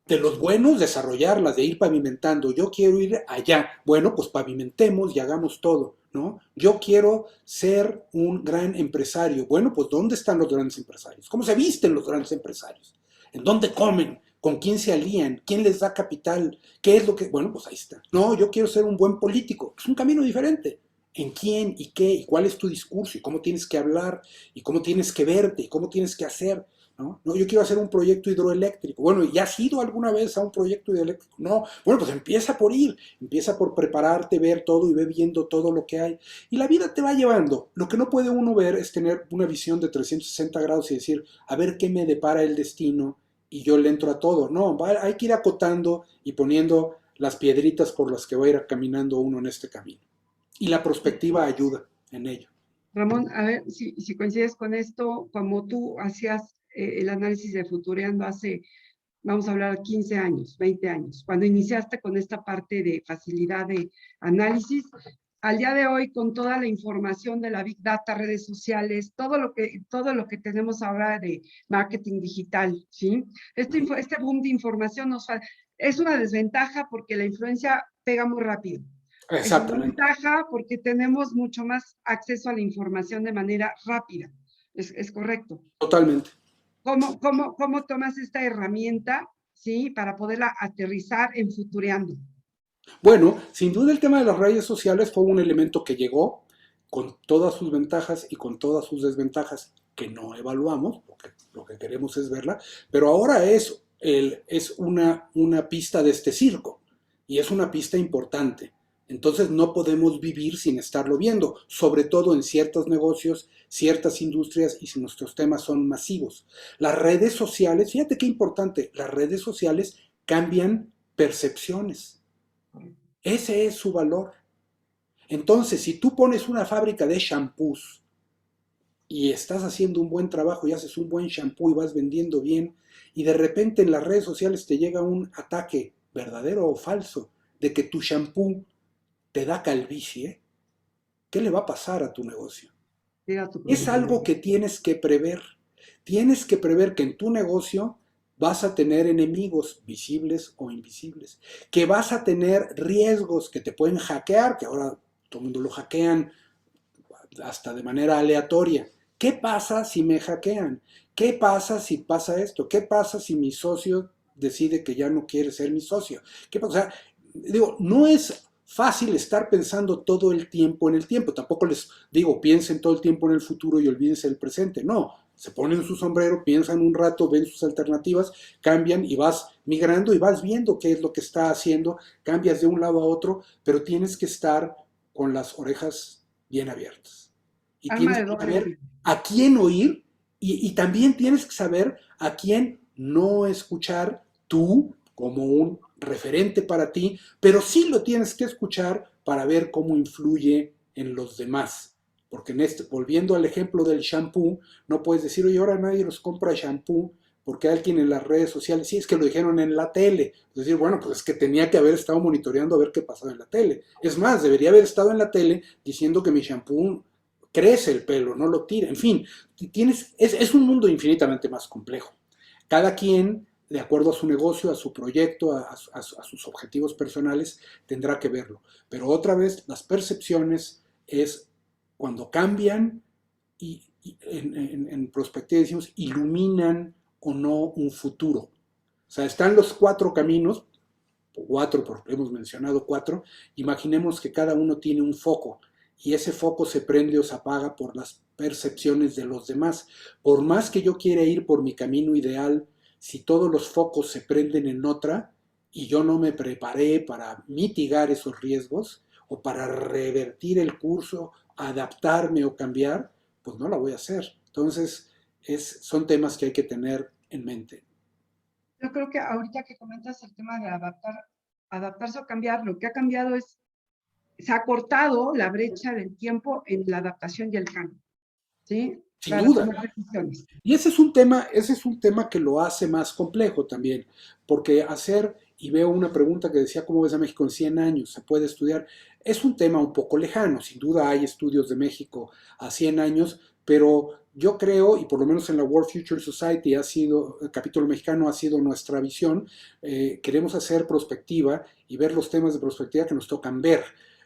De los buenos, desarrollarlas, de ir pavimentando. Yo quiero ir allá. Bueno, pues pavimentemos y hagamos todo, ¿no? Yo quiero ser un gran empresario. Bueno, pues ¿dónde están los grandes empresarios? ¿Cómo se visten los grandes empresarios? ¿En dónde comen? ¿Con quién se alían? ¿Quién les da capital? ¿Qué es lo que...? Bueno, pues ahí está. No, yo quiero ser un buen político. Es un camino diferente. ¿En quién y qué? ¿Y cuál es tu discurso? ¿Y cómo tienes que hablar? ¿Y cómo tienes que verte? ¿Y cómo tienes que hacer? ¿No? No, yo quiero hacer un proyecto hidroeléctrico. Bueno, ¿ya has ido alguna vez a un proyecto hidroeléctrico? No. Bueno, pues empieza por ir, empieza por prepararte, ver todo y ve viendo todo lo que hay. Y la vida te va llevando. Lo que no puede uno ver es tener una visión de 360 grados y decir, a ver qué me depara el destino y yo le entro a todo. No, hay que ir acotando y poniendo las piedritas por las que va a ir caminando uno en este camino. Y la perspectiva ayuda en ello. Ramón, a ver si coincides con esto, como tú hacías el análisis de Futureando hace, vamos a hablar, 15 años, 20 años, cuando iniciaste con esta parte de facilidad de análisis, al día de hoy, con toda la información de la Big Data, redes sociales, todo lo que tenemos ahora de marketing digital, ¿sí? Este boom de información es una desventaja porque la influencia pega muy rápido. Es una Exactamente. ventaja porque tenemos mucho más acceso a la información de manera rápida. Es correcto. Totalmente. ¿Cómo tomas esta herramienta, sí, para poderla aterrizar en Futureando? Bueno, sin duda el tema de las redes sociales fue un elemento que llegó con todas sus ventajas y con todas sus desventajas que no evaluamos, porque lo que queremos es verla, pero ahora es una pista de este circo y es una pista importante. Entonces no podemos vivir sin estarlo viendo, sobre todo en ciertos negocios, ciertas industrias y si nuestros temas son masivos. Las redes sociales, fíjate qué importante, las redes sociales cambian percepciones. Ese es su valor. Entonces, si tú pones una fábrica de shampoos y estás haciendo un buen trabajo y haces un buen shampoo y vas vendiendo bien, y de repente en las redes sociales te llega un ataque, verdadero o falso, de que tu shampoo te da calvicie, ¿qué le va a pasar a tu negocio? Mira tu Es producto. algo que tienes que prever. Tienes que prever que en tu negocio vas a tener enemigos visibles o invisibles, que vas a tener riesgos que te pueden hackear, que ahora todo el mundo lo hackean hasta de manera aleatoria. ¿Qué pasa si me hackean? ¿Qué pasa si pasa esto? ¿Qué pasa si mi socio decide que ya no quiere ser mi socio? ¿Qué pasa? O sea, digo, no es fácil estar pensando todo el tiempo en el tiempo. Tampoco les digo, piensen todo el tiempo en el futuro y olvídense del presente. No, se ponen su sombrero, piensan un rato, ven sus alternativas, cambian y vas migrando y vas viendo qué es lo que está haciendo, cambias de un lado a otro, pero tienes que estar con las orejas bien abiertas. Y Arma tienes de que doble saber filo. a quién oír Y también tienes que saber a quién no escuchar tú como un referente para ti, pero sí lo tienes que escuchar para ver cómo influye en los demás. Porque volviendo al ejemplo del shampoo, no puedes decir, oye, ahora nadie los compra shampoo porque alguien en las redes sociales, sí, es que lo dijeron en la tele. Es decir, bueno, pues es que tenía que haber estado monitoreando a ver qué pasaba en la tele. Es más, debería haber estado en la tele diciendo que mi shampoo crece el pelo, no lo tira. En fin, es un mundo infinitamente más complejo. Cada quien, de acuerdo a su negocio, a su proyecto, a sus objetivos personales, tendrá que verlo. Pero otra vez, las percepciones es cuando cambian y en perspectiva decimos, iluminan o no un futuro. O sea, están los cuatro caminos, cuatro, porque hemos mencionado cuatro, imaginemos que cada uno tiene un foco y ese foco se prende o se apaga por las percepciones de los demás. Por más que yo quiera ir por mi camino ideal, si todos los focos se prenden en otra y yo no me preparé para mitigar esos riesgos o para revertir el curso, adaptarme o cambiar, pues no la voy a hacer. Entonces, son temas que hay que tener en mente. Yo creo que ahorita que comentas el tema de adaptarse o cambiar, lo que ha cambiado es, se ha cortado la brecha del tiempo en la adaptación y el cambio, ¿sí? Sin Para duda. tomar decisiones. Y ese es un tema que lo hace más complejo también, porque hacer, y veo una pregunta que decía, ¿cómo ves a México en 100 años? ¿Se puede estudiar? Es un tema un poco lejano, sin duda hay estudios de México a 100 años, pero yo creo, y por lo menos en la World Future Society ha sido, el capítulo mexicano ha sido nuestra visión, queremos hacer prospectiva y ver los temas de prospectiva que nos tocan ver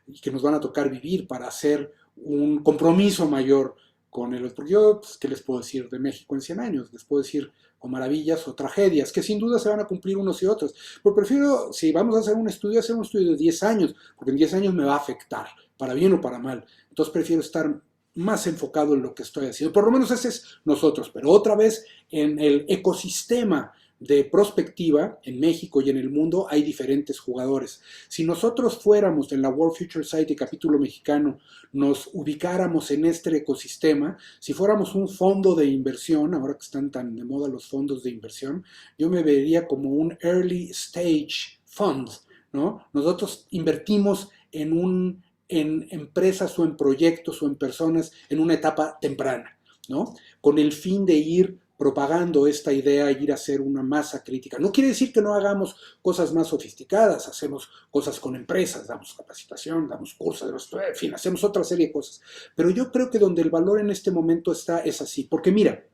y que nos van a tocar vivir para hacer un compromiso mayor con el, porque yo, pues, ¿qué les puedo decir de México en 100 años? Les puedo decir o maravillas o tragedias, que sin duda se van a cumplir unos y otros. Pero prefiero, si vamos a hacer un estudio de 10 años, porque en 10 años me va a afectar, para bien o para mal. Entonces prefiero estar más enfocado en lo que estoy haciendo. Por lo menos ese es nosotros, pero otra vez en el ecosistema de prospectiva en México y en el mundo hay diferentes jugadores. Si nosotros fuéramos en la World Future Society capítulo mexicano, nos ubicáramos en este ecosistema, si fuéramos un fondo de inversión, ahora que están tan de moda los fondos de inversión, yo me vería como un early stage fund, ¿no? Nosotros invertimos en empresas o en proyectos o en personas en una etapa temprana, ¿no? Con el fin de ir propagando esta idea, ir a hacer una masa crítica. No quiere decir que no hagamos cosas más sofisticadas, hacemos cosas con empresas, damos capacitación, damos cursos, en fin, hacemos otra serie de cosas. Pero yo creo que donde el valor en este momento está es así, porque mira,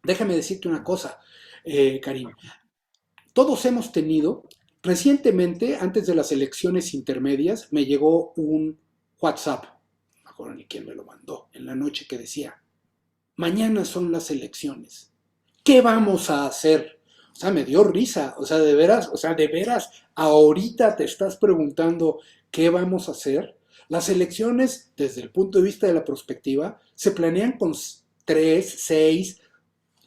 déjame decirte una cosa, Karim, todos hemos tenido, recientemente, antes de las elecciones intermedias, me llegó un WhatsApp, no me acuerdo ni quién me lo mandó, en la noche que decía, mañana son las elecciones. ¿Qué vamos a hacer? O sea, me dio risa. O sea, de veras, ahorita te estás preguntando qué vamos a hacer. Las elecciones, desde el punto de vista de la perspectiva, se planean con 3, 6,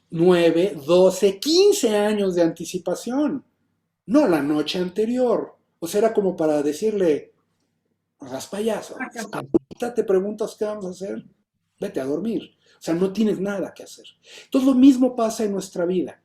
9, 12, 15 años de anticipación. No la noche anterior. O sea, era como para decirle, hagas payaso. Ahorita te preguntas qué vamos a hacer, vete a dormir. O sea, no tienes nada que hacer. Entonces lo mismo pasa en nuestra vida.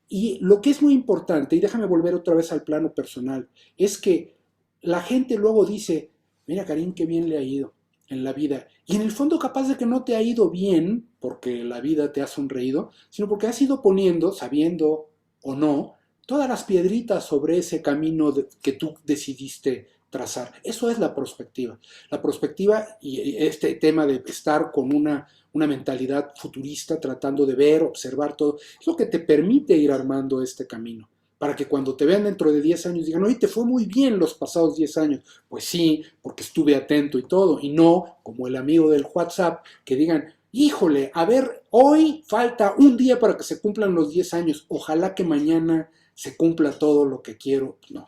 Y lo que es muy importante, y déjame volver otra vez al plano personal, es que la gente luego dice, mira Karim, qué bien le ha ido en la vida. Y en el fondo capaz de que no te ha ido bien porque la vida te ha sonreído, sino porque has ido poniendo, sabiendo o no, todas las piedritas sobre ese camino que tú decidiste trazar. Eso es la perspectiva. La perspectiva y este tema de estar con una mentalidad futurista, tratando de ver, observar todo, es lo que te permite ir armando este camino. Para que cuando te vean dentro de 10 años digan, oye, te fue muy bien los pasados 10 años. Pues sí, porque estuve atento y todo. Y no como el amigo del WhatsApp que digan, híjole, a ver, hoy falta un día para que se cumplan los 10 años. Ojalá que mañana se cumpla todo lo que quiero. No.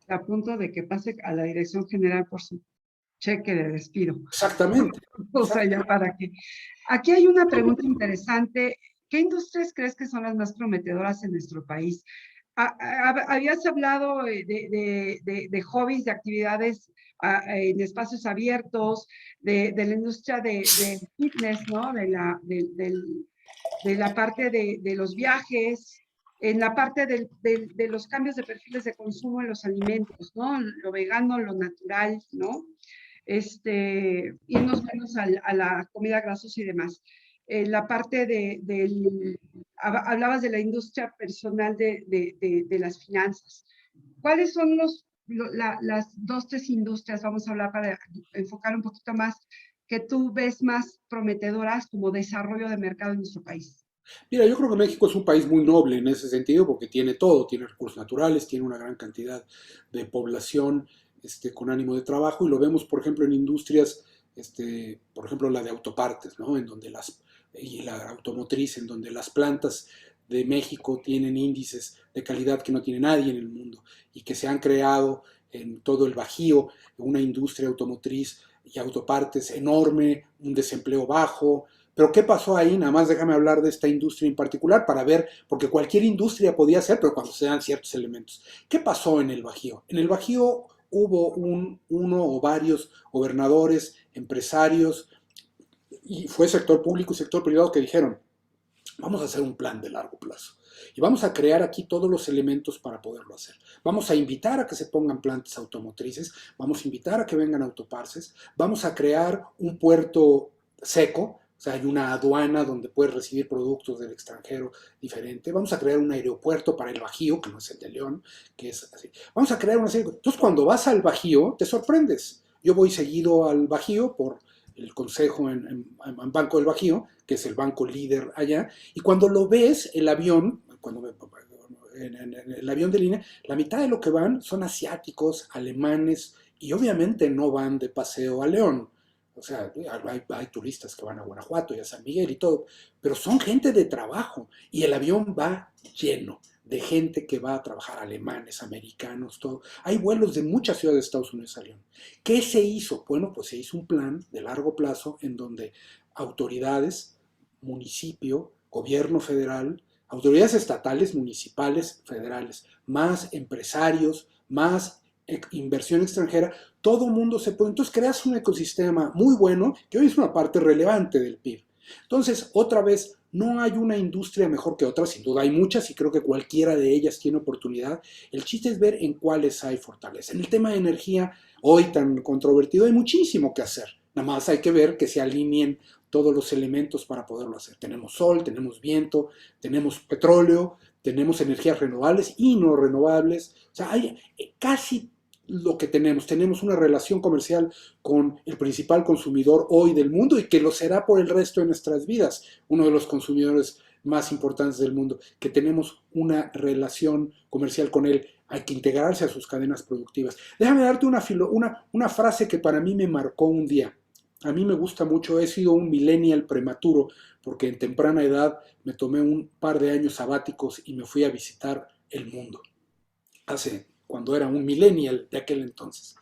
A punto de que pase a la dirección general por su cheque de despido. Exactamente. O sea, ya para qué. Aquí hay una pregunta interesante. ¿Qué industrias crees que son las más prometedoras en nuestro país? Habías hablado de hobbies, de actividades en espacios abiertos, de la industria de fitness, ¿no? de la parte de los viajes, en la parte de los cambios de perfiles de consumo en los alimentos, ¿no? Lo vegano, lo natural, ¿no? Irnos menos a la comida grasosa y demás. La parte hablabas de la industria personal de las finanzas. ¿Cuáles son las dos, tres industrias, vamos a hablar para enfocar un poquito más, que tú ves más prometedoras como desarrollo de mercado en nuestro país? Mira, yo creo que México es un país muy noble en ese sentido porque tiene todo, tiene recursos naturales, tiene una gran cantidad de población con ánimo de trabajo y lo vemos, por ejemplo, en industrias, por ejemplo, la de autopartes, ¿no? En donde y la automotriz, en donde las plantas de México tienen índices de calidad que no tiene nadie en el mundo y que se han creado en todo el Bajío, una industria automotriz y autopartes enorme, un desempleo bajo, pero ¿qué pasó ahí? Nada más déjame hablar de esta industria en particular para ver, porque cualquier industria podía ser, pero cuando se dan ciertos elementos. ¿Qué pasó en el Bajío? En el Bajío hubo uno o varios gobernadores, empresarios, y fue sector público y sector privado que dijeron, vamos a hacer un plan de largo plazo. Y vamos a crear aquí todos los elementos para poderlo hacer. Vamos a invitar a que se pongan plantas automotrices, vamos a invitar a que vengan autoparces, vamos a crear un puerto seco, o sea, hay una aduana donde puedes recibir productos del extranjero diferente. Vamos a crear un aeropuerto para el Bajío, que no es el de León, que es así. Vamos a crear una serie. Entonces, cuando vas al Bajío, te sorprendes. Yo voy seguido al Bajío por el consejo en Banco del Bajío, que es el banco líder allá, y cuando lo ves, el avión, en el avión de línea, la mitad de lo que van son asiáticos, alemanes, y obviamente no van de paseo a León. O sea, hay turistas que van a Guanajuato y a San Miguel y todo, pero son gente de trabajo y el avión va lleno de gente que va a trabajar, alemanes, americanos, todo. Hay vuelos de muchas ciudades de Estados Unidos a León. ¿Qué se hizo? Bueno, pues se hizo un plan de largo plazo en donde autoridades, municipio, gobierno federal, autoridades estatales, municipales, federales, más empresarios, más inversión extranjera, todo mundo se puede. Entonces creas un ecosistema muy bueno que hoy es una parte relevante del PIB. Entonces, otra vez, no hay una industria mejor que otra, sin duda hay muchas y creo que cualquiera de ellas tiene oportunidad. El chiste es ver en cuáles hay fortaleza. En el tema de energía, hoy tan controvertido, hay muchísimo que hacer. Nada más hay que ver que se alineen todos los elementos para poderlo hacer. Tenemos sol, tenemos viento, tenemos petróleo, tenemos energías renovables y no renovables. O sea, hay casi lo que tenemos una relación comercial con el principal consumidor hoy del mundo y que lo será por el resto de nuestras vidas, uno de los consumidores más importantes del mundo, que tenemos una relación comercial con él, hay que integrarse a sus cadenas productivas. Déjame darte una frase que para mí me marcó un día. A mí me gusta mucho, he sido un millennial prematuro porque en temprana edad me tomé un par de años sabáticos y me fui a visitar el mundo. Cuando era un millennial de aquel entonces.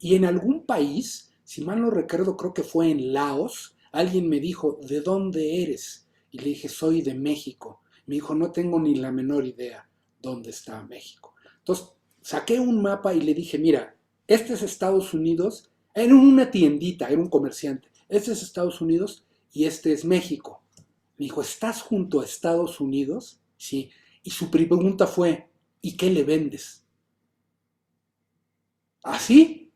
Y en algún país, si mal no recuerdo, creo que fue en Laos, alguien me dijo, ¿de dónde eres? Y le dije, soy de México. Me dijo, no tengo ni la menor idea dónde está México. Entonces, saqué un mapa y le dije, mira, este es Estados Unidos, era una tiendita, era un comerciante, este es Estados Unidos y este es México. Me dijo, ¿estás junto a Estados Unidos? Sí. Y su pregunta fue, ¿y qué le vendes? ¿Así?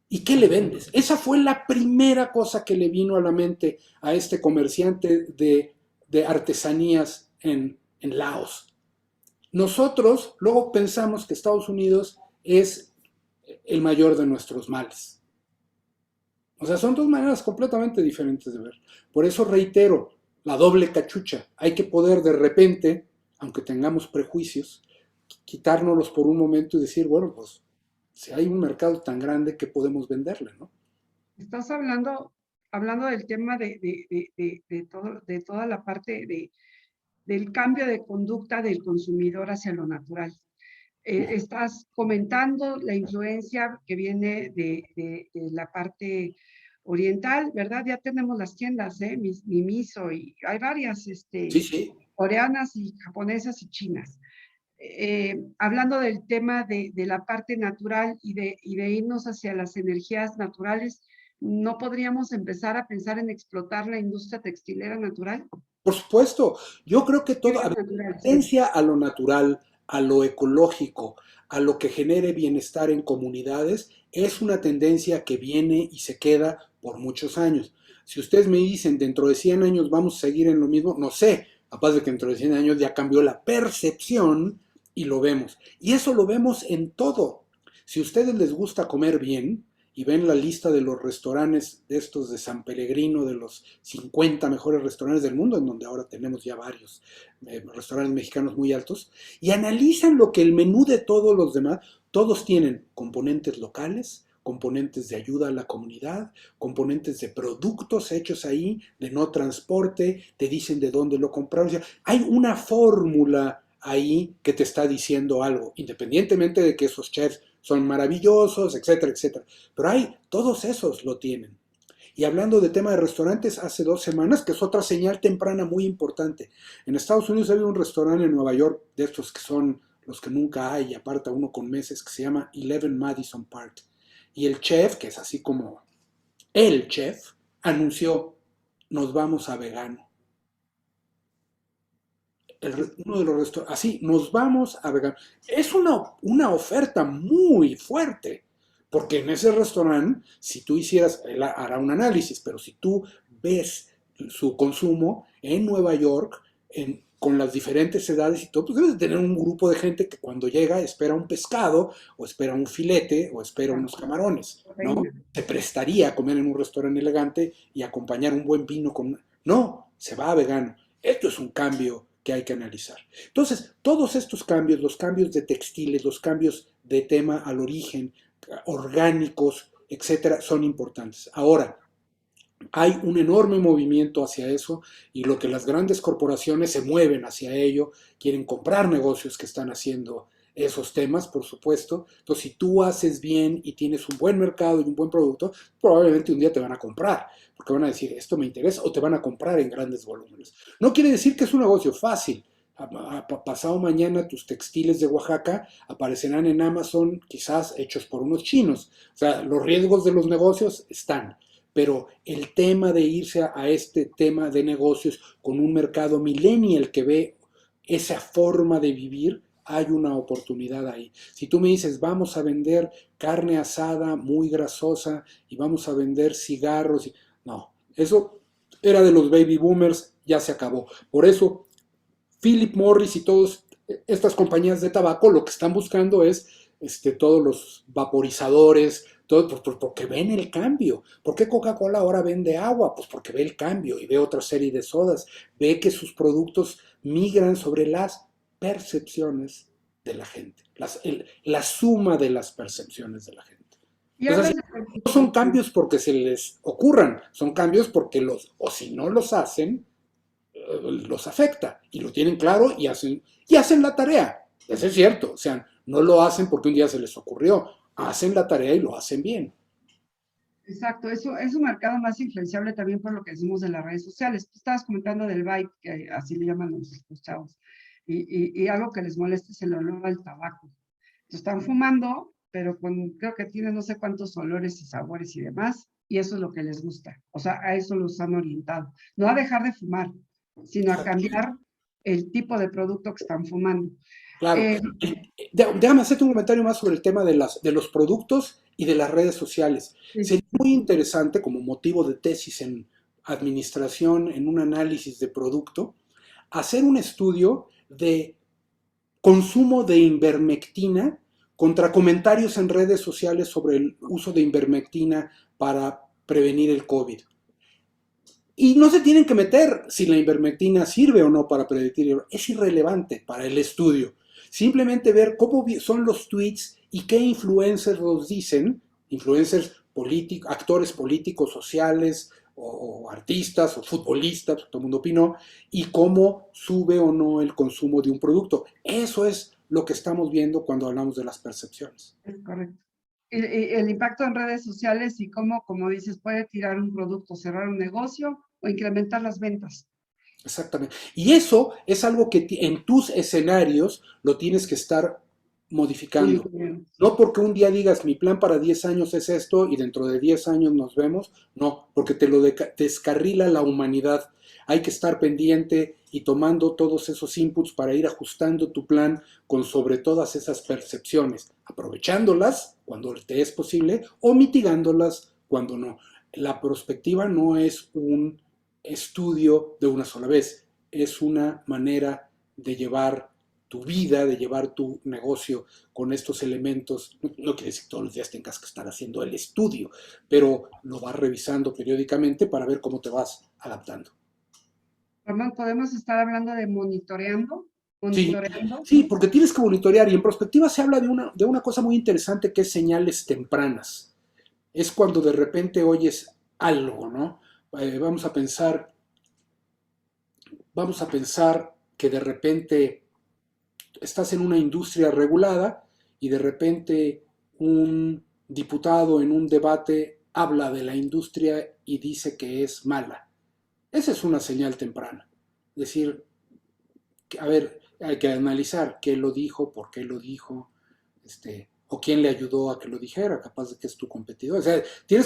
¿Y qué le vendes? Esa fue la primera cosa que le vino a la mente a este comerciante de artesanías en Laos. Nosotros luego pensamos que Estados Unidos es el mayor de nuestros males. O sea, son dos maneras completamente diferentes de ver. Por eso reitero, la doble cachucha. Hay que poder de repente, aunque tengamos prejuicios, quitárnoslos por un momento y decir, bueno, pues si hay un mercado tan grande, ¿qué podemos venderle, no? Estás hablando del tema de toda la parte del cambio de conducta del consumidor hacia lo natural. Estás comentando la influencia que viene de la parte oriental, ¿verdad? Ya tenemos las tiendas, Mimiso, y hay varias, Sí, sí. coreanas y japonesas y chinas. Hablando del tema de la parte natural y de irnos hacia las energías naturales, ¿no podríamos empezar a pensar en explotar la industria textilera natural? Por supuesto, yo creo que todo, a Tiendas ver, naturales, sí. tendencia a lo natural, a lo ecológico, a lo que genere bienestar en comunidades, es una tendencia que viene y se queda por muchos años. Si ustedes me dicen dentro de 100 años vamos a seguir en lo mismo, no sé, capaz de que dentro de 100 años ya cambió la percepción y lo vemos. Y eso lo vemos en todo. Si a ustedes les gusta comer bien, y ven la lista de los restaurantes de estos de San Pellegrino, de los 50 mejores restaurantes del mundo, en donde ahora tenemos ya varios restaurantes mexicanos muy altos, y analizan lo que el menú de todos los demás, todos tienen componentes locales, componentes de ayuda a la comunidad, componentes de productos hechos ahí, de no transporte, te dicen de dónde lo compraron. O sea, hay una fórmula ahí que te está diciendo algo, independientemente de que esos chefs son maravillosos, etcétera, etcétera. Pero hay, todos esos lo tienen. Y hablando de tema de restaurantes, hace 2 semanas, que es otra señal temprana muy importante. En Estados Unidos había un restaurante en Nueva York, de estos que son los que nunca hay, y aparta uno con meses, que se llama 11 Madison Park. Y el chef, que es así como el chef, anunció, nos vamos a vegano. Uno de los restaurantes, así, nos vamos a vegano. Es una oferta muy fuerte, porque en ese restaurante, si tú hicieras, él hará un análisis, pero si tú ves su consumo en Nueva York, con las diferentes edades y todo, pues debes de tener un grupo de gente que cuando llega espera un pescado, o espera un filete, o espera Ah, unos camarones, ¿no? proteína. Te prestaría a comer en un restaurante elegante y acompañar un buen vino con... No, se va a vegano. Esto es un cambio que hay que analizar. Entonces, todos estos cambios, los cambios de textiles, los cambios de tema al origen, orgánicos, etcétera, son importantes. Ahora, hay un enorme movimiento hacia eso y lo que las grandes corporaciones se mueven hacia ello, quieren comprar negocios que están haciendo esos temas, por supuesto. Entonces, si tú haces bien y tienes un buen mercado y un buen producto, probablemente un día te van a comprar, porque van a decir, esto me interesa, o te van a comprar en grandes volúmenes. No quiere decir que es un negocio fácil. Pasado mañana tus textiles de Oaxaca aparecerán en Amazon, quizás hechos por unos chinos. O sea, los riesgos de los negocios están, pero el tema de irse a este tema de negocios con un mercado millennial que ve esa forma de vivir, hay una oportunidad ahí. Si tú me dices, vamos a vender carne asada muy grasosa y vamos a vender cigarros, no, eso era de los baby boomers, ya se acabó. Por eso, Philip Morris y todas estas compañías de tabaco lo que están buscando es todos los vaporizadores, todo, porque ven el cambio. ¿Por qué Coca-Cola ahora vende agua? Pues porque ve el cambio y ve otra serie de sodas. Ve que sus productos migran sobre las percepciones de la gente, la suma de las percepciones de la gente. Y Entonces, hablas así, de no son productos, cambios porque se les ocurran, son cambios porque o si no los hacen, los afecta y lo tienen claro y hacen la tarea. Eso es cierto, o sea, no lo hacen porque un día se les ocurrió, hacen la tarea y lo hacen bien. exacto, eso es un mercado más influenciable también por lo que decimos de las redes sociales. Tú estabas comentando del vibe, que así le llaman los chavos, y algo que les molesta es el olor al tabaco. Están fumando, pero creo que tienen no sé cuántos olores y sabores y demás, y eso es lo que les gusta. O sea, a eso los han orientado. No a dejar de fumar, sino a cambiar el tipo de producto que están fumando. Claro. Eh, Déjame hacerte un comentario más sobre el tema de los productos y de las redes sociales. sí, Sería muy interesante como motivo de tesis en administración, en un análisis de producto, hacer un estudio de consumo de ivermectina contra comentarios en redes sociales sobre el uso de ivermectina para prevenir el COVID. Y no se tienen que meter si la ivermectina sirve o no para prevenir, es irrelevante para el estudio. Simplemente ver cómo son los tweets y qué influencers los dicen, influencers políticos, actores políticos, sociales o artistas o futbolistas, todo el mundo opinó, y cómo sube o no el consumo de un producto. Eso es lo que estamos viendo cuando hablamos de las percepciones. es correcto. El impacto en redes sociales y cómo, como dices, puede tirar un producto, cerrar un negocio o incrementar las ventas. Exactamente. Y eso es algo que en tus escenarios lo tienes que estar modificando. Monitoreando. No porque un día digas mi plan para 10 años es esto y dentro de 10 años nos vemos, no, porque te lo descarrila la humanidad. hay que estar pendiente y tomando todos esos inputs para ir ajustando tu plan con sobre todas esas percepciones, aprovechándolas cuando te es posible o mitigándolas cuando no. La prospectiva no es un estudio de una sola vez, es una manera de llevar tu vida, de llevar tu negocio con estos elementos. No quiere decir que todos los días tengas que estar haciendo el estudio, pero lo vas revisando periódicamente para ver cómo te vas adaptando. Román, ¿podemos estar hablando de monitoreando? Sí, ¿Monitoreando? sí, porque tienes que monitorear y en prospectiva se habla de una cosa muy interesante que es señales tempranas. Es cuando de repente oyes algo, ¿no? Vamos a pensar que de repente estás en una industria regulada y de repente un diputado en un debate habla de la industria y dice que es mala. Esa es una señal temprana. Es decir, a ver, hay que analizar qué lo dijo, por qué lo dijo, o quién le ayudó a que lo dijera, capaz de que es tu competidor. O sea,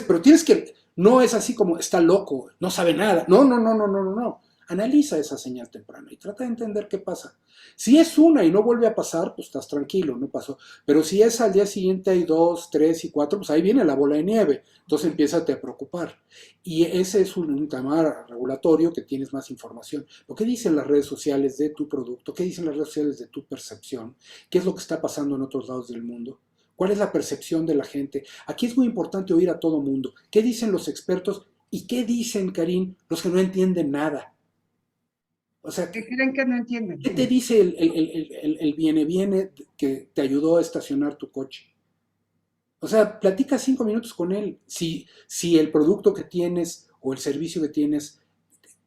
pero tienes que, no es así como está loco, no sabe nada. No, no, no, no, no, no, no. Analiza esa señal temprana y trata de entender qué pasa. Si es una y no vuelve a pasar, pues estás tranquilo, no pasó. Pero si es al día siguiente hay 2, 3 y 4, pues ahí viene la bola de nieve. Entonces empiézate a preocupar. Y ese es un tema regulatorio que tienes más información. Lo que dicen las redes sociales de tu producto, qué dicen las redes sociales de tu percepción, qué es lo que está pasando en otros lados del mundo. ¿Cuál es la percepción de la gente? Aquí es muy importante oír a todo mundo. ¿Qué dicen los expertos y qué dicen, Karim, los que no entienden nada? O sea, ¿Qué creen que no entienden? ¿qué te dice el viene que te ayudó a estacionar tu coche? O sea, platica 5 minutos con él. Si el producto que tienes o el servicio que tienes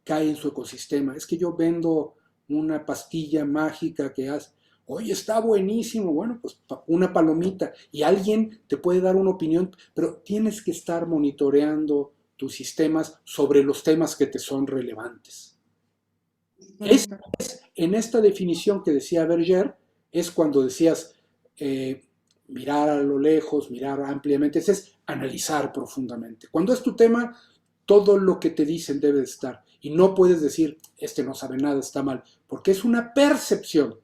cae en su ecosistema. Es que yo vendo una pastilla mágica que hace, oye, está buenísimo, bueno, pues una palomita y alguien te puede dar una opinión, pero tienes que estar monitoreando tus sistemas sobre los temas que te son relevantes. Es, Correcto. en esta definición que decía Berger, es cuando decías mirar a lo lejos, mirar ampliamente, es analizar profundamente. Cuando es tu tema, todo lo que te dicen debe de estar. Y no puedes decir, este no sabe nada, está mal, porque es una percepción.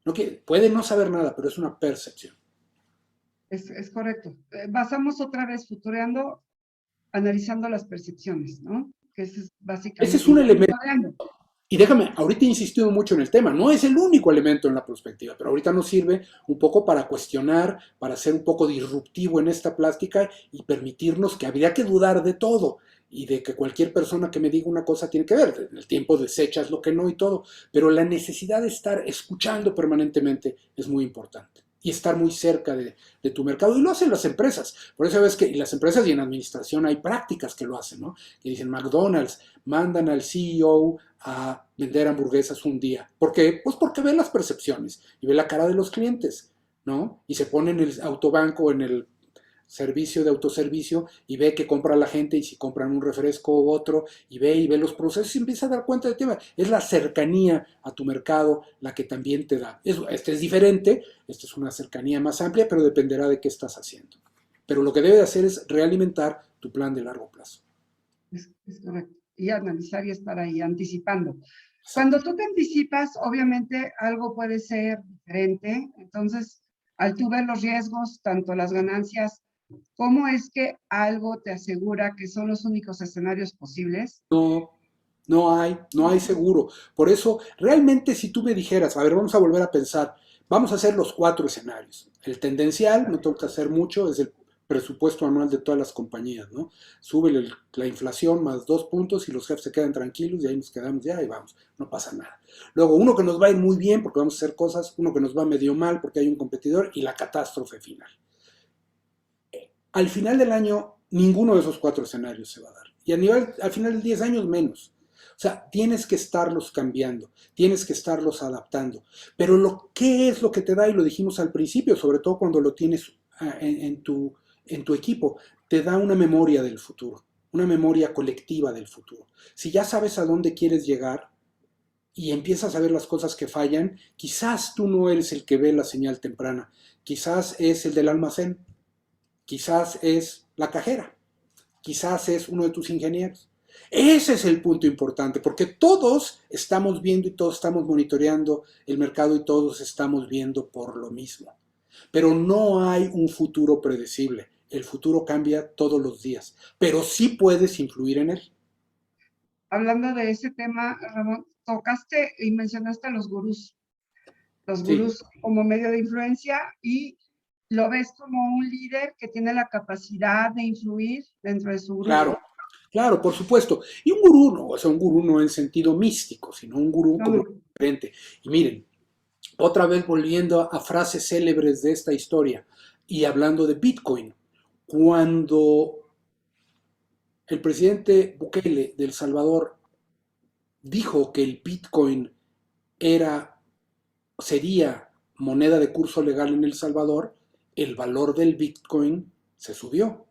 No que, puede no saber nada, pero es una percepción. Es correcto. Basamos otra vez futureando, analizando las percepciones, ¿no? Que es Ese es básicamente un elemento. monitoreando. Y déjame, ahorita he insistido mucho en el tema, no es el único elemento en la perspectiva, pero ahorita nos sirve un poco para cuestionar, para ser un poco disruptivo en esta plástica y permitirnos que habría que dudar de todo y de que cualquier persona que me diga una cosa tiene que ver, en el tiempo desechas lo que no y todo, pero la necesidad de estar escuchando permanentemente es muy importante y estar muy cerca de tu mercado. Y lo hacen las empresas. Por eso ves que en las empresas y en administración hay prácticas que lo hacen, ¿no? Que dicen McDonald's, mandan al CEO a vender hamburguesas un día. ¿Por qué? Pues porque ve las percepciones y ve la cara de los clientes, ¿no? Y se pone en el autobanco, en el servicio de autoservicio y ve que compra la gente y si compran un refresco u otro y ve los procesos y empieza a dar cuenta del tema. Es la cercanía a tu mercado la que también te da. Este es diferente, esta es una cercanía más amplia, pero dependerá de qué estás haciendo. Pero lo que debe de hacer es realimentar tu plan de largo plazo. Es correcto. Y analizar y estar ahí anticipando. Exacto. Cuando tú te anticipas, obviamente algo puede ser diferente. Entonces, al tú ver los riesgos, tanto las ganancias, ¿cómo es que algo te asegura que son los únicos escenarios posibles? No, no hay seguro. Por eso, realmente si tú me dijeras, a ver, vamos a volver a pensar, vamos a hacer los 4 escenarios. El tendencial, no tengo que hacer mucho, es el presupuesto anual de todas las compañías, ¿no? Sube la inflación más 2 puntos y los jefes se quedan tranquilos y ahí nos quedamos ya y vamos, no pasa nada. Luego, uno que nos va a ir muy bien porque vamos a hacer cosas, uno que nos va medio mal porque hay un competidor y la catástrofe final. Al final del año, ninguno de esos 4 escenarios se va a dar. Y al final de 10 años, menos. O sea, tienes que estarlos cambiando, tienes que estarlos adaptando. Pero ¿qué es lo que te da? Y lo dijimos al principio, sobre todo cuando lo tienes en tu equipo, te da una memoria del futuro, una memoria colectiva del futuro. Si ya sabes a dónde quieres llegar y empiezas a ver las cosas que fallan, quizás tú no eres el que ve la señal temprana, quizás es el del almacén, quizás es la cajera, quizás es uno de tus ingenieros. Ese es el punto importante, porque todos estamos viendo y todos estamos monitoreando el mercado y todos estamos viendo por lo mismo. Pero no hay un futuro predecible. El futuro cambia todos los días, pero sí puedes influir en él. Hablando de ese tema, Ramón, tocaste y mencionaste a los Sí, gurús como medio de influencia y lo ves como un líder que tiene la capacidad de influir dentro de su claro, grupo. claro, por supuesto. Y un gurú no, o sea, un gurú no en sentido místico, sino un gurú No, como no. diferente. Y miren, otra vez volviendo a frases célebres de esta historia y hablando de Bitcoin, cuando el presidente Bukele de El Salvador dijo que el Bitcoin era, sería moneda de curso legal en El Salvador, el valor del Bitcoin se subió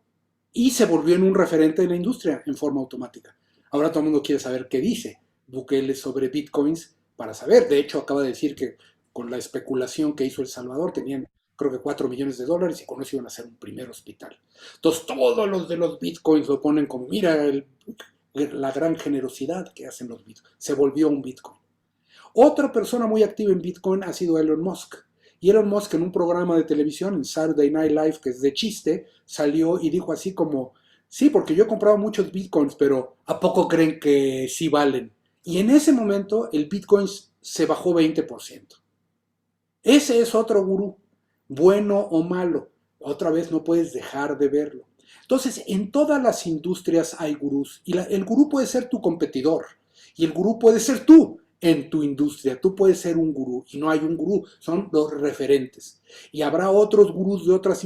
y se volvió en un referente de la industria en forma automática. Ahora todo el mundo quiere saber qué dice Bukele sobre Bitcoins para saber. De hecho, acaba de decir que con la especulación que hizo El Salvador tenían creo que 4 millones de dólares y con eso iban a hacer un primer hospital. Entonces todos los de los Bitcoins lo ponen como, mira, la gran generosidad que hacen los Bitcoins. Se volvió un Bitcoin. Otra persona muy activa en Bitcoin ha sido Elon Musk. Y Elon Musk en un programa de televisión, en Saturday Night Live, que es de chiste, salió y dijo así como, sí, porque yo he comprado muchos Bitcoins, pero ¿a poco creen que sí valen? Y en ese momento el Bitcoin se bajó 20%. Ese es otro gurú, bueno o malo. Otra vez no puedes dejar de verlo. Entonces, en todas las industrias hay gurús y el gurú puede ser tu competidor y el gurú puede ser tú en tu industria. Tú puedes ser un gurú y no hay un gurú, son los referentes. Y habrá otros gurús de otras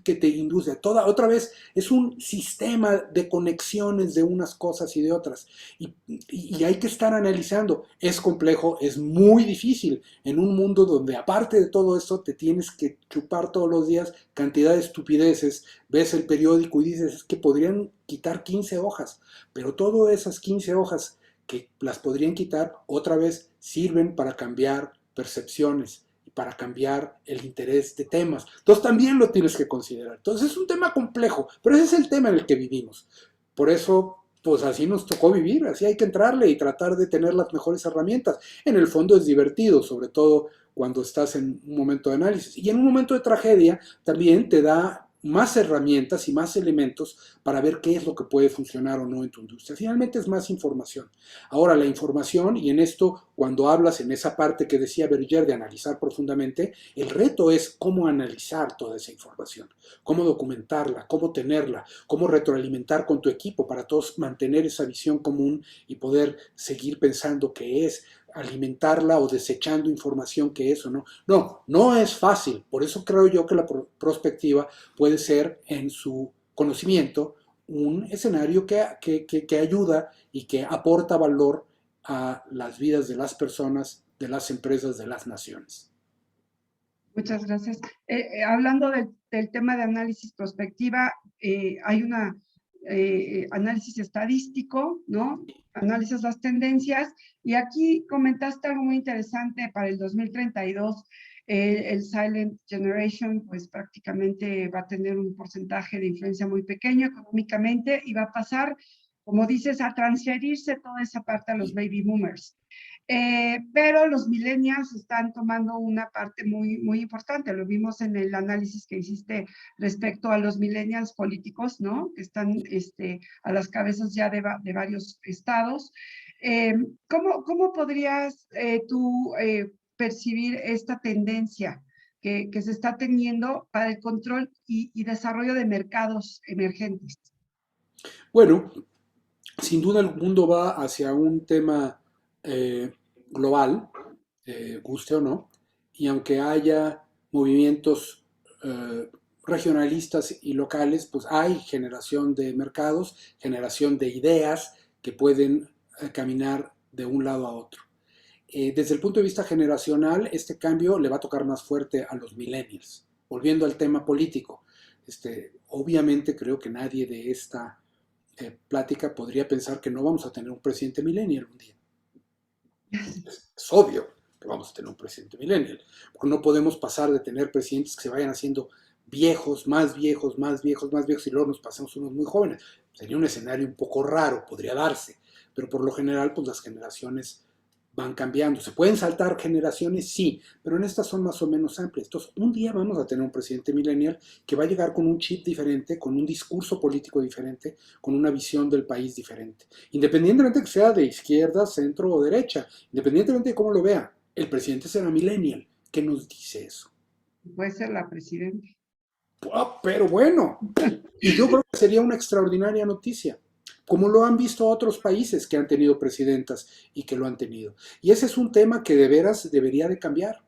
que te inducen. Otra vez es un sistema de conexiones de unas cosas y de otras. Y hay que estar analizando. Es complejo, es muy difícil en un mundo donde aparte de todo esto te tienes que chupar todos los días cantidad de estupideces. Ves el periódico y dices es que podrían quitar 15 hojas, pero todas esas 15 hojas que las podrían quitar otra vez sirven para cambiar percepciones y para cambiar el interés de temas. Entonces también lo tienes que considerar. Entonces es un tema complejo, pero ese es el tema en el que vivimos. Por eso, pues así nos tocó vivir, así hay que entrarle y tratar de tener las mejores herramientas. En el fondo es divertido, sobre todo cuando estás en un momento de análisis. Y en un momento de tragedia también te da más herramientas y más elementos para ver qué es lo que puede funcionar o no en tu industria. Finalmente es más información. Ahora, la información, y en esto, cuando hablas en esa parte que decía Berger de analizar profundamente, el reto es cómo analizar toda esa información, cómo documentarla, cómo tenerla, cómo retroalimentar con tu equipo para todos mantener esa visión común y poder seguir pensando que es alimentarla o desechando información que eso, ¿no? No, no es fácil. Por eso creo yo que la prospectiva puede ser en su conocimiento un escenario que ayuda y que aporta valor a las vidas de las personas, de las empresas, de las naciones. Muchas gracias. Hablando del tema de análisis prospectiva, hay una análisis estadístico, ¿no? Analizas las tendencias y aquí comentaste algo muy interesante para el 2032. El Silent Generation, pues prácticamente va a tener un porcentaje de influencia muy pequeño económicamente y va a pasar, como dices, a transferirse toda esa parte a los baby boomers. Pero los millennials están tomando una parte muy, muy importante. Lo vimos en el análisis que hiciste respecto a los millennials políticos, ¿no? Que están a las cabezas ya de varios estados. Eh, ¿Cómo podrías tú percibir esta tendencia que se está teniendo para el control y desarrollo de mercados emergentes? Bueno, sin duda el mundo va hacia un tema global, guste o no, y aunque haya movimientos regionalistas y locales, pues hay generación de mercados, generación de ideas que pueden caminar de un lado a otro. Desde el punto de vista generacional, este cambio le va a tocar más fuerte a los millennials. Volviendo al tema político, obviamente creo que nadie de esta plática podría pensar que no vamos a tener un presidente millennial un día. Es obvio que vamos a tener un presidente millennial, porque no podemos pasar de tener presidentes que se vayan haciendo viejos, más viejos, más viejos, más viejos, y luego nos pasamos unos muy jóvenes. Sería un escenario un poco raro, podría darse, pero por lo general, pues las generaciones van cambiando. ¿Se pueden saltar generaciones? Sí, pero en estas son más o menos amplias. Entonces, un día vamos a tener un presidente millennial que va a llegar con un chip diferente, con un discurso político diferente, con una visión del país diferente. Independientemente de que sea de izquierda, centro o derecha, independientemente de cómo lo vea, el presidente será millennial. ¿Qué nos dice eso? Puede ser la presidenta. Pero bueno, y yo creo que sería una extraordinaria noticia, como lo han visto otros países que han tenido presidentas y que lo han tenido. Y ese es un tema que de veras debería de cambiar.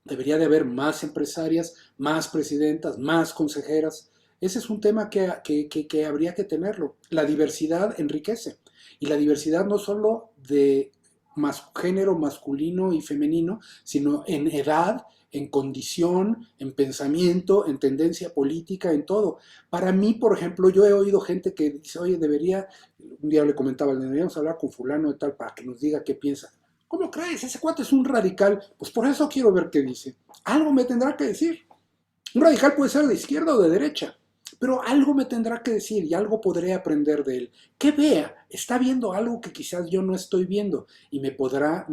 Debería de haber más empresarias, más presidentas, más consejeras. Ese es un tema que habría que tenerlo. La diversidad enriquece. Y la diversidad no solo de género masculino y femenino, sino en edad, en condición, en pensamiento, en tendencia política, en todo. Para mí, por ejemplo, yo he oído gente que dice, oye, un día le comentaba, deberíamos hablar con fulano de tal para que nos diga qué piensa. ¿Cómo crees? Ese cuate es un radical. Pues por eso quiero ver qué dice. Algo me tendrá que decir. Un radical puede ser de izquierda o de derecha, pero algo me tendrá que decir y algo podré aprender de él. Que vea, está viendo algo que quizás yo no estoy viendo y me podrá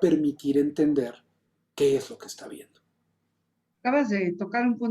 permitir entender qué es lo que está viendo. Acabas de tocar un punto